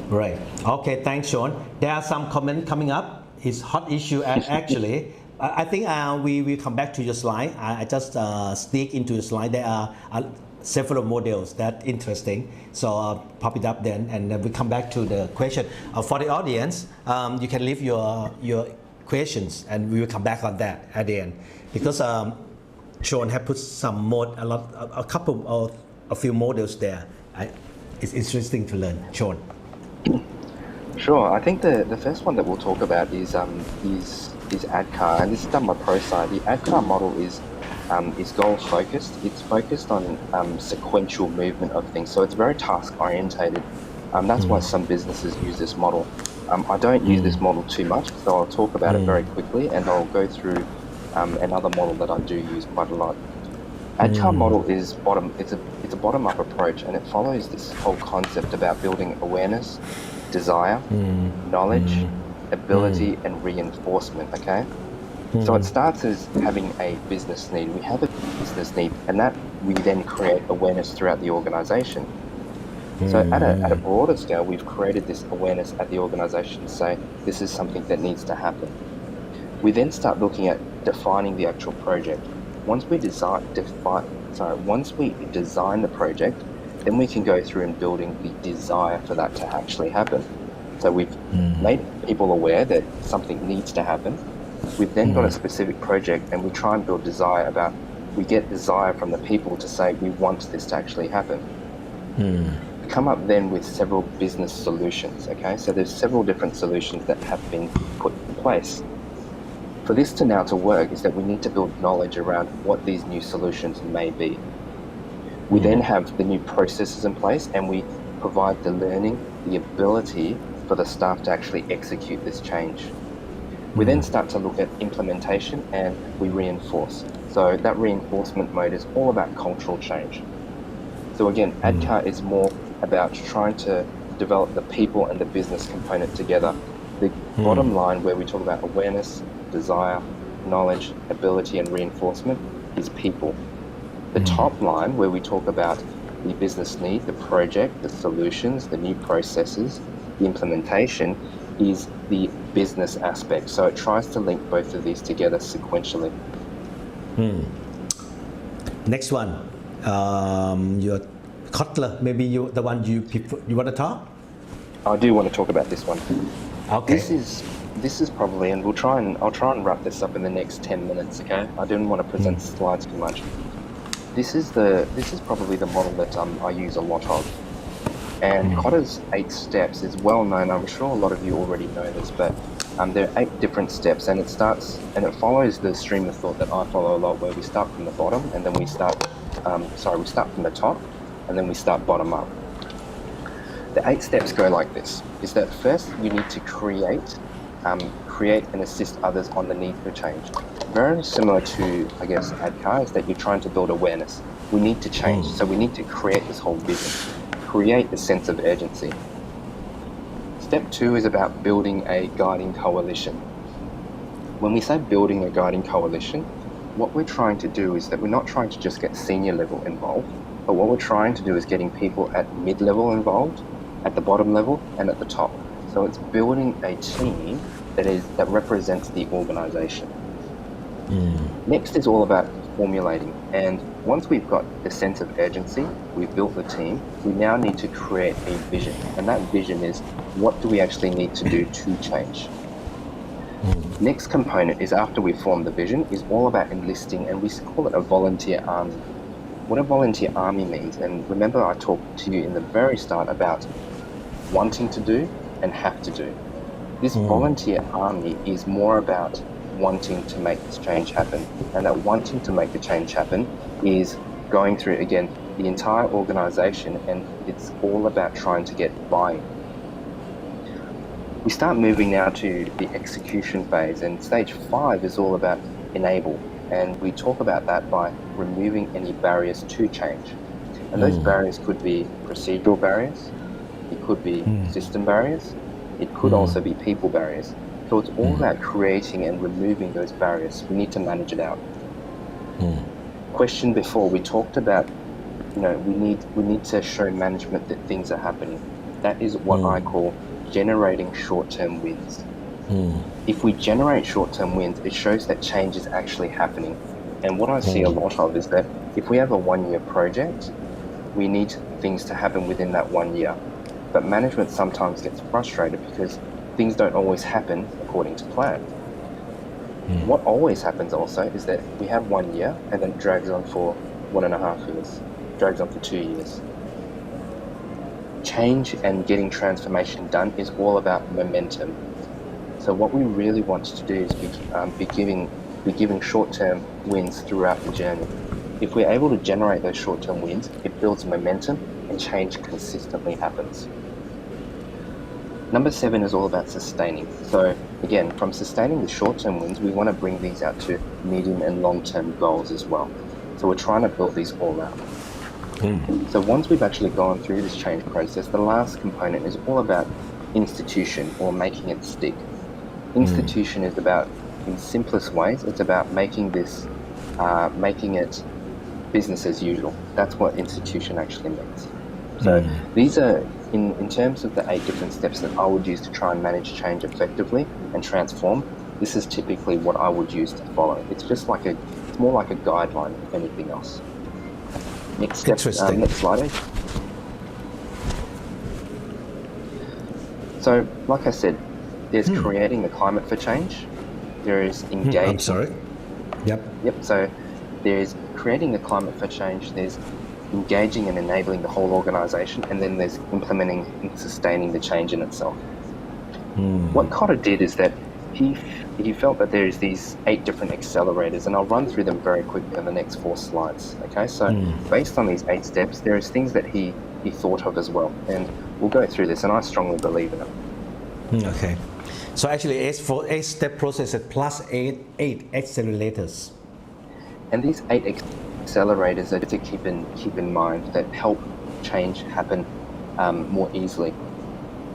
Right. Okay, thanks, Shaun. There are some comments coming up. It's hot issue actually. I think we will come back to your slide. I just sneak into the slide. There are several models that interesting. So pop it up then, and then we come back to the question. For the audience, you can leave your questions, and we will come back on that at the end. Because Shaun have put a few models there. It's interesting to learn. Shaun. Sure. I think the first one that we'll talk about is ADKAR, and this is done by ProSci. The ADKAR model is goal focused. It's focused on sequential movement of things, so it's very task orientated. That's why some businesses use this model. I don't use this model too much, so I'll talk about it very quickly, and I'll go through another model that I do use quite a lot. ADKAR model is it's a bottom-up approach, and it follows this whole concept about building awareness, desire, knowledge, ability, and reinforcement. Okay, so it starts as having a business need. We have a business need, and that we then create awareness throughout the organization. So at a broader scale, we've created this awareness at the organization to say this is something that needs to happen. We then start looking at defining the actual project. Once we design the project, then we can go through and building the desire for that to actually happen. So we've made people aware that something needs to happen. We've then got a specific project, and we try and build we get desire from the people to say we want this to actually happen. We come up then with several business solutions. Okay, so there's several different solutions that have been put in place. For this to work is that we need to build knowledge around what these new solutions may be. We then have the new processes in place, and we provide the learning, the ability for the staff to actually execute this change. We then start to look at implementation, and we reinforce. So that reinforcement mode is all about cultural change. So again, ADKAR is more about trying to develop the people and the business component together. The bottom line, where we talk about awareness, desire, knowledge, ability, and reinforcement, is people. The top line, where we talk about the business need, the project, the solutions, the new processes, the implementation, is the business aspect. So it tries to link both of these together sequentially. Next one, your Kotler, maybe the one you prefer, you want to talk? I do want to talk about this one. Okay. This is probably, and I'll try and wrap this up in the next 10 minutes. Okay, I didn't want to present slides too much. This is probably the model that I use a lot of. And Kotter's 8 steps is well known. I'm sure a lot of you already know this, but there are 8 different steps, and it follows the stream of thought that I follow a lot, where we start from the bottom and then we start from the top and then we start bottom up. The 8 steps go like this: is that first you need to create and assist others on the need for change. Very similar to, I guess, ADCAR, is that you're trying to build awareness. We need to change, so we need to create this whole vision, create the sense of urgency. Step 2 is about building a guiding coalition. When we say building a guiding coalition, what we're trying to do is that we're not trying to just get senior level involved, but what we're trying to do is getting people at mid-level involved, at the bottom level, and at the top. So it's building a team that represents the organization. Next is all about formulating, and once we've got the sense of urgency, we've built the team, we now need to create a vision, and that vision is, what do we actually need to do to change? Next component is, after we form the vision, is all about enlisting, and we call it a volunteer army. What a volunteer army means, and remember I talked to you in the very start about wanting to do and have to do. This volunteer army is more about wanting to make this change happen, and that wanting to make the change happen is going through, again, the entire organization, and it's all about trying to get buy-in. We start moving now to the execution phase, and stage 5 is all about enable, and we talk about that by removing any barriers to change. And those barriers could be procedural barriers, it could be system barriers, it could also be people barriers. So it's all about creating and removing those barriers. We need to manage it out. Question before, we talked about, we need to show management that things are happening. That is what I call generating short-term wins. If we generate short-term wins, it shows that change is actually happening. And what I see a lot of is that if we have a 1-year project, we need things to happen within that 1 year. But management sometimes gets frustrated because things don't always happen according to plan. What always happens also is that we have 1 year and then it drags on for 1.5 years, drags on for 2 years. Change and getting transformation done is all about momentum. So what we really want to do is be giving short-term wins throughout the journey. If we're able to generate those short-term wins, it builds momentum and change consistently happens. Number 7 is all about sustaining. So again, from sustaining the short-term wins, we want to bring these out to medium and long-term goals as well. So we're trying to build these all out. So once we've actually gone through this change process, the last component is all about institution, or making it stick. Institution is about, in simplest ways, it's about making it business as usual. That's what institution actually means. So these are, in terms of the 8 different steps that I would use to try and manage change effectively and transform, this is typically what I would use to follow. It's more like a guideline if anything else. Next step, next slide. So, like I said, there's creating the climate for change. There is engaging. I'm sorry. Yep. So there's creating the climate for change. There's engaging and enabling the whole organization, and then there's implementing and sustaining the change in itself. What Cotter did is that he felt that there's these 8 different accelerators, and I'll run through them very quickly in the next 4 slides. Okay, so based on these 8 steps, there is things that he thought of as well, and we'll go through this, and I strongly believe in it. Okay, so actually 8-step process plus 8 accelerators. And these 8 accelerators are to keep in mind that help change happen more easily.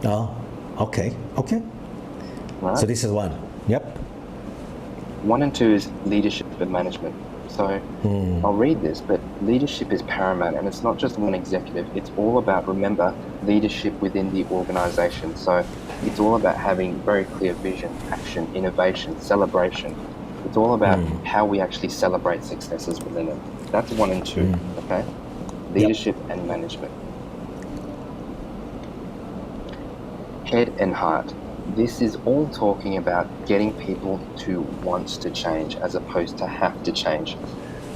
Oh, okay. Right. So this is 1. Yep. 1 and 2 is leadership and management. So I'll read this, but leadership is paramount, and it's not just one executive. It's all about, remember, leadership within the organization. So it's all about having very clear vision, action, innovation, celebration. It's all about how we actually celebrate successes within it. That's 1 and 2, okay? Leadership and management. Head and heart. This is all talking about getting people to want to change as opposed to have to change.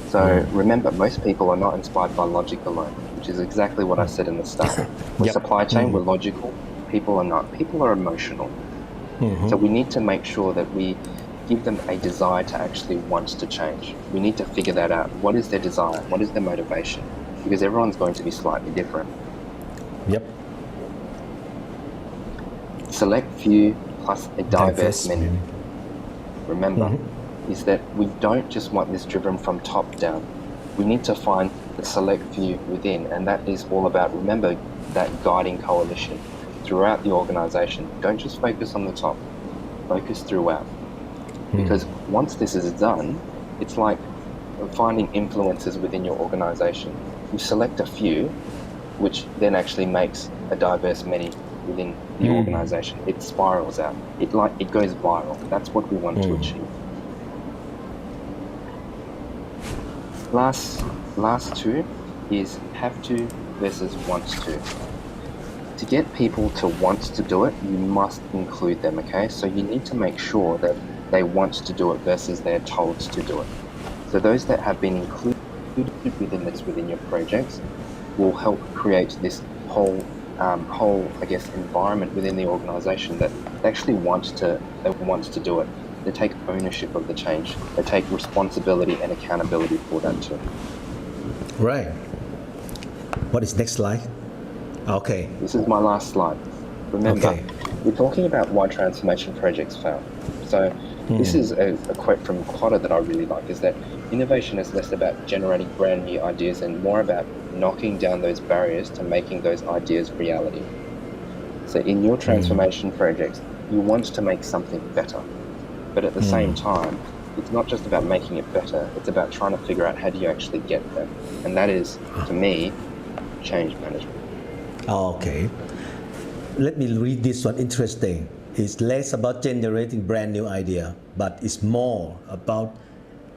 So remember, most people are not inspired by logic alone, which is exactly what I said in the start. With supply chain, we're logical. People are not. People are emotional. So we need to make sure that we give them a desire to actually want to change. We need to figure that out. What is their desire? What is their motivation? Because everyone's going to be slightly different. Yep. Select few plus a diverse many. Remember, is that we don't just want this driven from top down. We need to find the select few within, and that is all about, remember, that guiding coalition throughout the organization. Don't just focus on the top, focus throughout. Because once this is done, it's like finding influences within your organization. You select a few, which then actually makes a diverse many within the organization. It spirals out. It goes viral. That's what we want to achieve. Last 2 is have to versus wants to. To get people to want to do it, you must include them, okay? So you need to make sure that they want to do it versus they're told to do it. So those that have been included within your projects will help create this whole I guess, environment within the organization that they actually want to do it. They take ownership of the change. They take responsibility and accountability for that too. Right. What is next slide? Okay. This is my last slide. Remember, we're talking about why transformation projects fail. So this is a quote from Quotta that I really like, is that innovation is less about generating brand new ideas and more about knocking down those barriers to making those ideas reality. So in your transformation projects, you want to make something better. But at the same time, it's not just about making it better, it's about trying to figure out how do you actually get there. And that is, to me, change management. Okay. Let me read this one. Interesting. It's less about generating brand new idea, but it's more about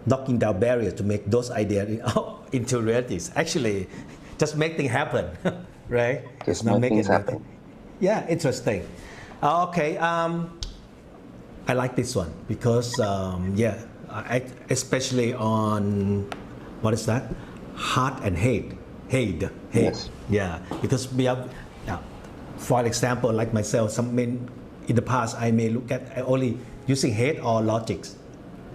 knocking down barriers to make those ideas into realities. Actually, just make things happen, right? Just make things happen. Yeah, interesting. Okay, I like this one because, especially on, what is that? Heart and hate. Yes. Yeah, because we have, for example, like myself, in the past, I may look at only using hate or logics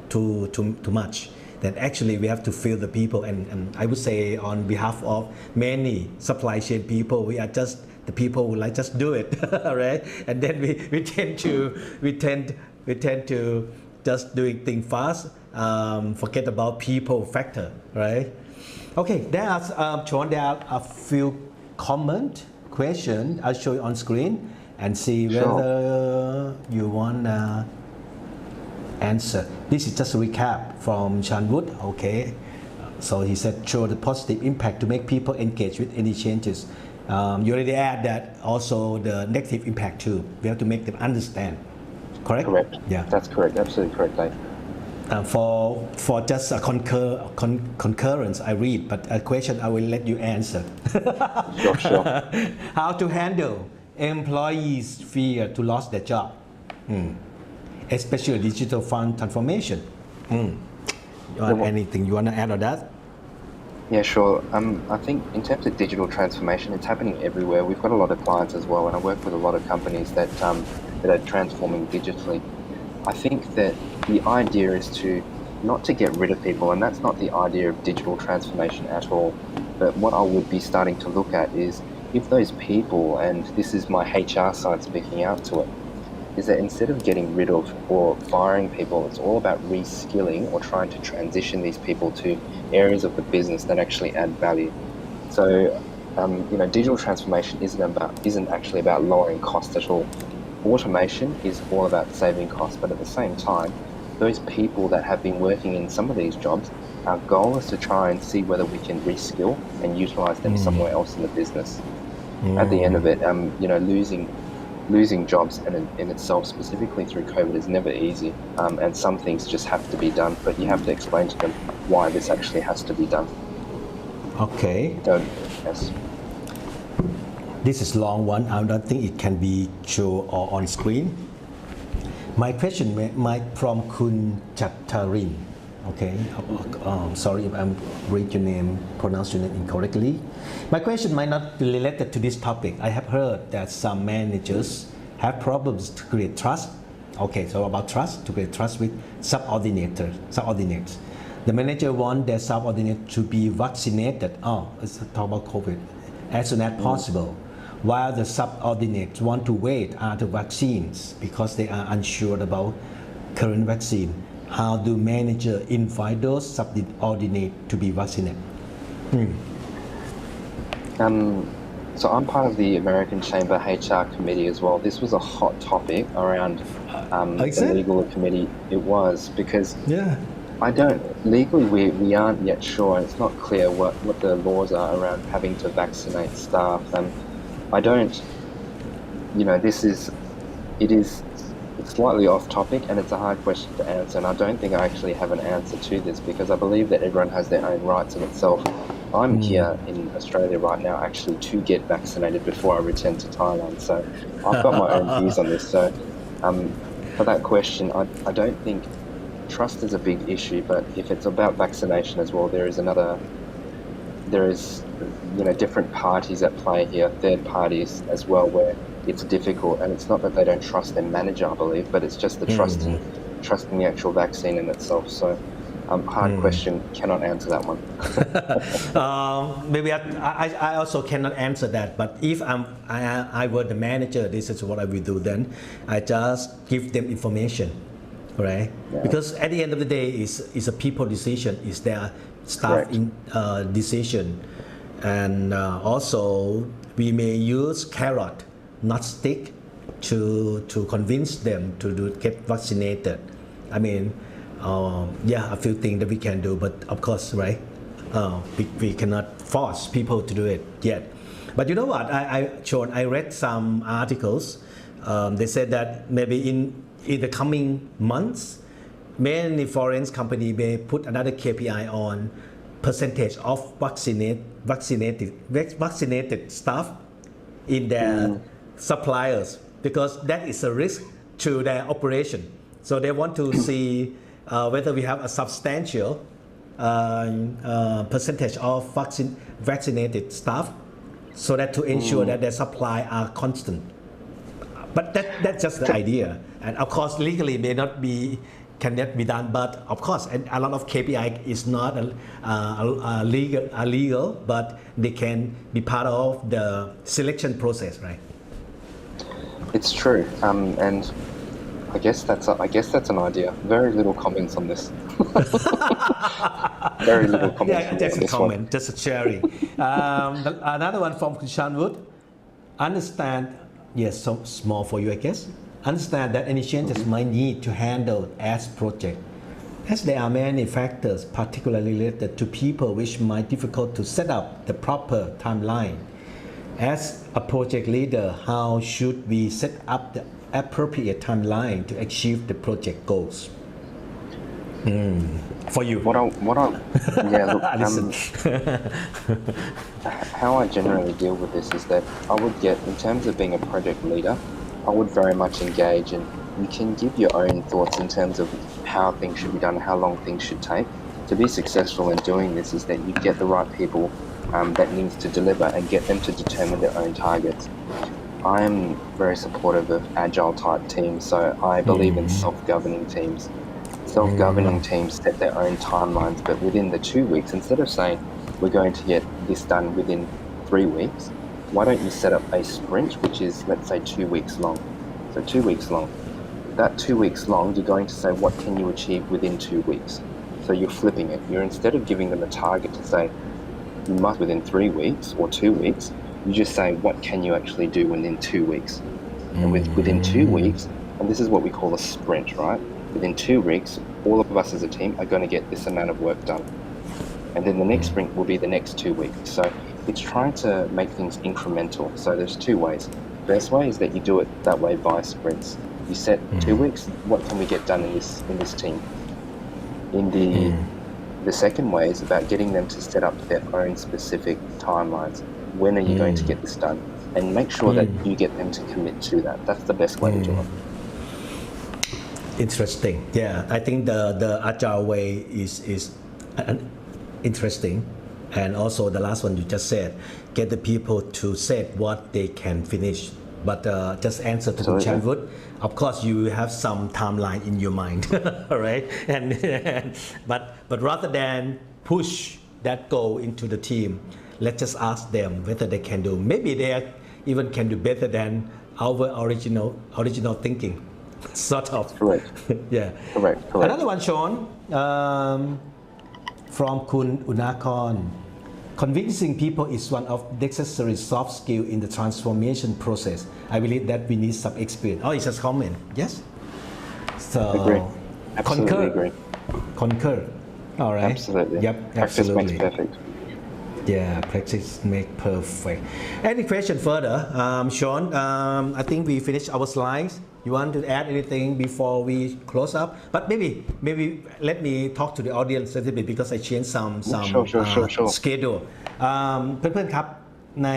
too much. Then actually we have to feel the people, and I would say on behalf of many supply chain people, we are just the people who like just do it, right? And then we tend to just doing things fast, forget about people factor, right? Okay, there are Shaun, there are a few questions. I'll show you on screen and see whether you want answer. This is just a recap from Shaun Wood. Okay, so he said show the positive impact to make people engage with any changes. You already add that also the negative impact too. We have to make them understand. Correct? Correct. Yeah, that's correct. Absolutely correct, Dave. For just a concurrence, I read, but a question I will let you answer. Sure. How to handle employees' fear to lose their job, especially digital fund transformation. Anything you want to add on that? Yeah, sure. I think in terms of digital transformation, it's happening everywhere. We've got a lot of clients as well, and I work with a lot of companies that are transforming digitally. I think that the idea is not to get rid of people, and that's not the idea of digital transformation at all. But what I would be starting to look at is if those people, and this is my HR side speaking out to it, is that instead of getting rid of or firing people, it's all about reskilling or trying to transition these people to areas of the business that actually add value. So, digital transformation isn't actually about lowering costs at all. Automation is all about saving costs, but at the same time, those people that have been working in some of these jobs, Our goal is to try and see whether we can reskill and utilize them somewhere else in the business. At the end of it, losing jobs in itself, specifically through COVID, is never easy, and some things just have to be done, but you have to explain to them why this actually has to be done. Okay. Yes. This is long one. I don't think it can be shown or on screen. My question might from Kun Chattarin. Okay. Sorry if I'm read your name, pronounce your name incorrectly. My question might not be related to this topic. I have heard that some managers have problems to create trust. Okay, so about trust, to create trust with subordinates. The manager wants their subordinate to be vaccinated. Let's talk about COVID. As soon as possible. While the subordinates want to wait after vaccines because they are unsure about current vaccine. How do managers invite those subordinates to be vaccinated? So I'm part of the American Chamber HR committee as well. This was a hot topic around the legal committee. It was because legally we aren't yet sure. It's not clear what the laws are around having to vaccinate staff. I don't, it is slightly off topic and it's a hard question to answer, and I don't think I actually have an answer to this because I believe that everyone has their own rights in itself. I'm here in Australia right now actually to get vaccinated before I return to Thailand, so I've got my own views on this. So for that question, I don't think trust is a big issue, but if it's about vaccination as well, there is different parties at play here, third parties as well, where it's difficult, and it's not that they don't trust their manager, I believe, but it's just the trusting the actual vaccine in itself. So hard question, cannot answer that one. Maybe I also cannot answer that, but if I were the manager, this is what I will do then. I just give them information, right? Yeah. Because at the end of the day, it's a people decision, it's their staff decision. And also we may use carrot, not stick, to convince them to get vaccinated. I mean, a few things that we can do, but of course, right, we cannot force people to do it yet. But you know what, I read some articles. They said that maybe in the coming months, many foreign companies may put another KPI on percentage of vaccinated staff in their suppliers, because that is a risk to their operation. So they want to see whether we have a substantial percentage of vaccinated staff, so that to ensure that their supply are constant. But that's just the idea, and of course legally cannot be done, but of course a lot of KPI is not legal, but they can be part of the selection process, right? It's true, and I guess that's an idea. Very little comments on this. Very little comments. Yeah, just a comment, just a sharing. Another one from Shaun Wood. Understand, yes, so small for you, I guess. Understand that any changes might need to handle as project, as there are many factors particularly related to people which might be difficult to set up the proper timeline. As a project leader, how should we set up the appropriate timeline to achieve the project goals? For you. How I generally deal with this is that I would get, in terms of being a project leader, I would very much engage, and you can give your own thoughts in terms of how things should be done, how long things should take. To be successful in doing this is that you get the right people that needs to deliver and get them to determine their own targets. I am very supportive of agile type teams, so I believe in self-governing teams. Self-governing teams set their own timelines, but within the 2 weeks, instead of saying we're going to get this done within 3 weeks, why don't you set up a sprint, which is, let's say, 2 weeks long. So 2 weeks long. That 2 weeks long, you're going to say, what can you achieve within 2 weeks? So you're flipping it. You're, instead of giving them a target to say, you must within 3 weeks or 2 weeks, you just say, what can you actually do within 2 weeks? And within 2 weeks, and this is what we call a sprint, right? Within 2 weeks, all of us as a team are going to get this amount of work done. and then the next sprint will be the next 2 weeks. So it's trying to make things incremental. So there's two ways. First way is that you do it that way by sprints. You set 2 weeks. What can we get done in this team? In the second way is about getting them to set up their own specific timelines. When are you going to get this done? And make sure that you get them to commit to that. That's the best way to do it. Interesting. Yeah, I think the agile way is interesting, and also the last one you just said, get the people to set what they can finish. But just answer to Chanwood. Of course, you have some timeline in your mind, all right? But rather than push that goal into the team, let's just ask them whether they can do. Maybe they even can do better than our original thinking, sort of. Correct. Yeah. Correct. Another one, Shaun, from Kun Unakon. Convincing people is one of necessary soft skill in the transformation process. I believe that we need some experience. Oh, it's just comment. Yes. So Agree. Absolutely agree. Concur. All right. Absolutely. Yep. Practice Absolutely. makes perfect. Yeah, practice make perfect. Any question further, Shaun? I think we finished our slides. You want to add anything before we close up? But maybe let me talk to the audience a little bit because I changed some Sure. schedule. เพื่อนๆครับใน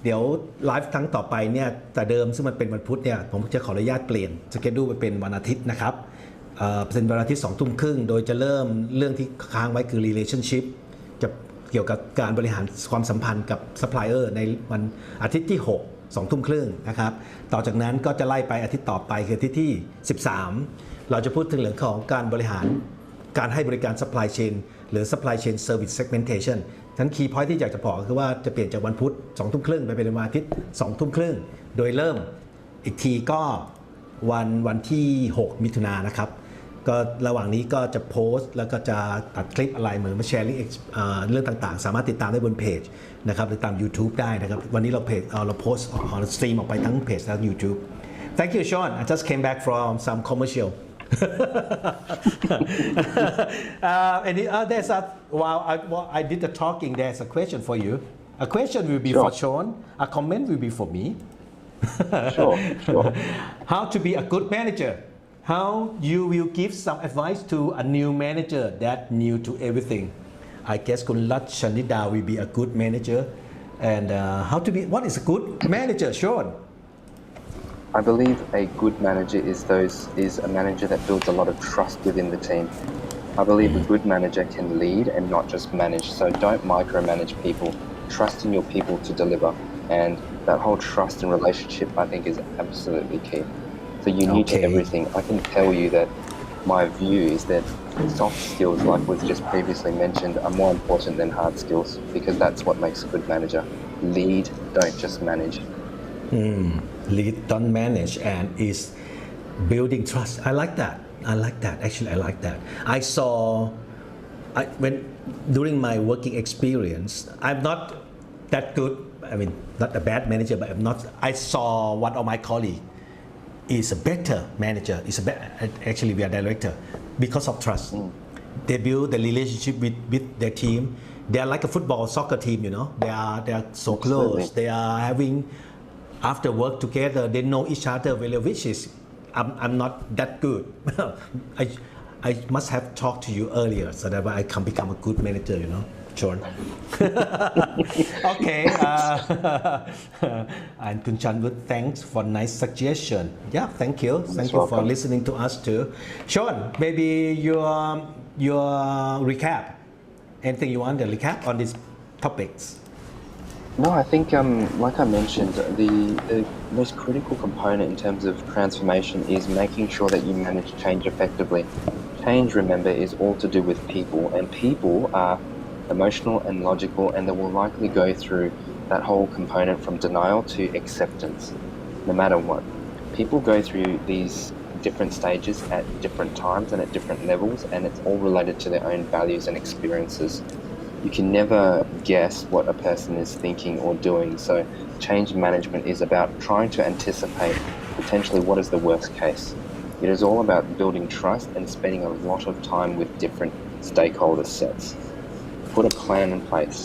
เดี๋ยวไลฟ์ครั้งต่อไปเนี่ยแต่เดิมซึ่งมันเป็นวันพุธเนี่ยผมจะขออนุญาตเปลี่ยนสเกดูไปเป็นวันอาทิตย์นะครับเป็นวันอาทิตย์2 ทุ่มครึ่งโดยจะเริ่มเรื่องที่ค้างไว้คือ relationship จะเกี่ยวกับการบริหารความสัมพันธ์กับซัพพลายเออร์ในวันอาทิตย์ที่6 2 ทุ่มครึ่งนะครับต่อจากนั้นก็จะไล่ไปอาทิตย์ต่อไปคืออาทิตย์ที่13เราจะพูดถึงเรื่องของการบริหารการให้บริการ supply chain หรือ supply chain service segmentation ทั้นคีย์พอยท์ที่อยากจะบอกคือว่าจะเปลี่ยนจากวันพุธ2 ทุ่มครึ่งไปเป็นวันอาทิตย์2 ทุ่มครึ่งโดยเริ่มอีกทีก็วันที่6 มิถุนายนนะครับก็ระหว่างนี้ก็จะโพสต์แล้วก็จะตัดคลิปอะไรเหมือนมาแชร์เรื่องต่างๆสามารถติดตามได้บนเพจนะครับหรือตาม YouTube ได้นะครับวันนี้เราโพสต์เราสตรีมออกไปทั้งเพจและ YouTube Thank you Shaun I just came back from some commercial there's while I did the talking there's a question for you a question will be for Shaun a comment will be for me Sure. How to be a good manager How you will give some advice to a new manager that new to everything? I guess Kun Lachanida will be a good manager, and how to be? What is a good manager, Shaun? I believe a good manager is a manager that builds a lot of trust within the team. I believe a good manager can lead and not just manage. So don't micromanage people. Trust in your people to deliver, and that whole trust and relationship I think is absolutely key. So you need to everything. I can tell you that my view is that soft skills, like was just previously mentioned, are more important than hard skills because that's what makes a good manager. Lead, don't just manage. Lead, don't manage, and is building trust. I like that. Actually, I like that. I saw when during my working experience, I'm not that good. I mean, not a bad manager, but I saw one of my colleagues is a better manager. Actually, we are director because of trust. They build the relationship with their team. They are like a soccer team, you know. They are so close. They are having after work together. They know each other well, which is I'm not that good. I must have talked to you earlier so that I can become a good manager, you know. Shaun. Okay. And Kun Chanwood, thanks for nice suggestion. Yeah, thank you. Thank you for listening to us too. Shaun, maybe your recap. Anything you want to recap on these topics? No, I think like I mentioned, the most critical component in terms of transformation is making sure that you manage change effectively. Change, remember, is all to do with people, and people are emotional and logical, and they will likely go through that whole component from denial to acceptance, no matter what. People go through these different stages at different times and at different levels, and it's all related to their own values and experiences. You can never guess what a person is thinking or doing, so change management is about trying to anticipate potentially what is the worst case. It is all about building trust and spending a lot of time with different stakeholder sets. put a plan in place,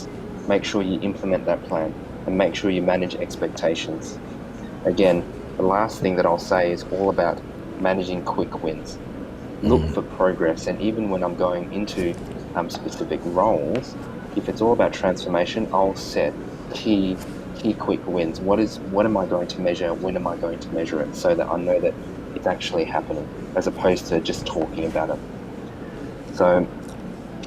make sure you implement that plan, and make sure you manage expectations. Again, the last thing that I'll say is all about managing quick wins. Look for progress, and even when I'm going into specific roles, if it's all about transformation, I'll set key quick wins. What am I going to measure? When am I going to measure it? So that I know that it's actually happening, as opposed to just talking about it. So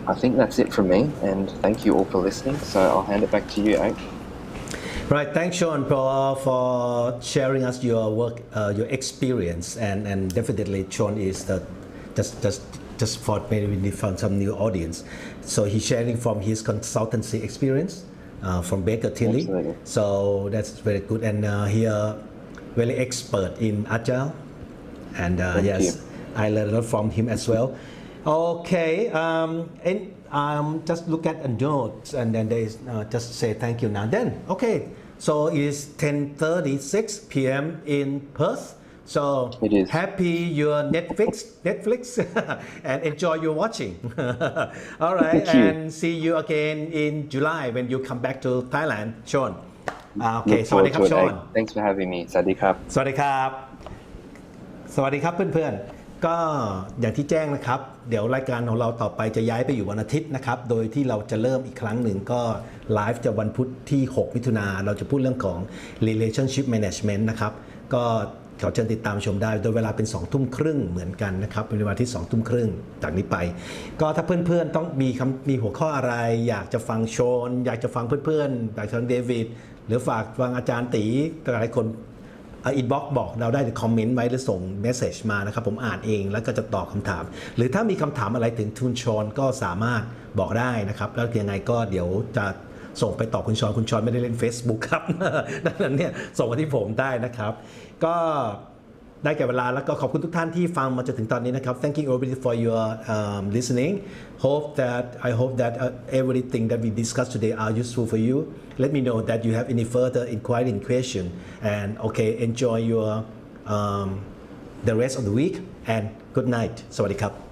I think that's it from me, and thank you all for listening. So I'll hand it back to you, Ake. Right, thanks, Shaun, for sharing us your work, your experience, and definitely Shaun is the just for maybe from some new audience. So he's sharing from his consultancy experience from Baker Tilly. Absolutely. So that's very good, and he very expert in Agile, and yes, you. I learned a lot from him as well. Okay, and just look at a note, and then they just say thank you now. Then okay, so it's 10:36 p.m. in Perth. So It is. happy your Netflix and enjoy your watching. All right, Thank you. and see you again in July when you come back to Thailand, Shaun. Okay, Look สวัสดี forward ครับ to it, Shaun. Ake. Thanks for having me. สวัสดีครับ สวัสดีครับ สวัสดีครับเพื่อนๆ ก็อย่างที่แจ้งนะครับ เดี๋ยวรายการของเราต่อไปจะย้ายไปอยู่วันอาทิตย์นะครับ โดยที่เราจะเริ่มอีกครั้งหนึ่งก็ไลฟ์จะวันพุธที่ 6 มิถุนาเราจะพูดเรื่องของ relationship management นะครับ ก็ขอเชิญติดตามชมได้ โดยเวลาเป็น 2 ทุ่มครึ่งเหมือนกันนะครับ เป็นเวลาที่ 2 ทุ่มครึ่งจากนี้ไป ก็ถ้าเพื่อนๆต้องมีหัวข้ออะไร อยากจะฟังโชนอยากจะฟังเพื่อนๆอยากจะฟังเดวิดหรือฝากฟังอาจารย์ตีหลายคนอินบ็อกซ์บอกเราได้หรือคอมเมนต์ไว้หรือส่งเมสเซจมานะครับผมอ่านเองแล้วก็จะตอบคำถาม หรือถ้ามีคำถามอะไรถึงทุนชอนก็สามารถบอกได้นะครับแล้วยังไงก็เดี๋ยวจะส่งไปตอบคุณชอนไม่ได้เล่น Facebook ครับ ดังนั้นเนี่ยส่งมาที่ผมได้นะครับก็ได้แก่เวลาแล้วก็ขอบคุณทุกท่านที่ฟังมาจนถึงตอนนี้นะครับ Thank you everybody for your listening. I hope that everything that we discussed today are useful for you. Let me know that you have any further inquiry and question. And okay, enjoy your the rest of the week and good night. สวัสดีครับ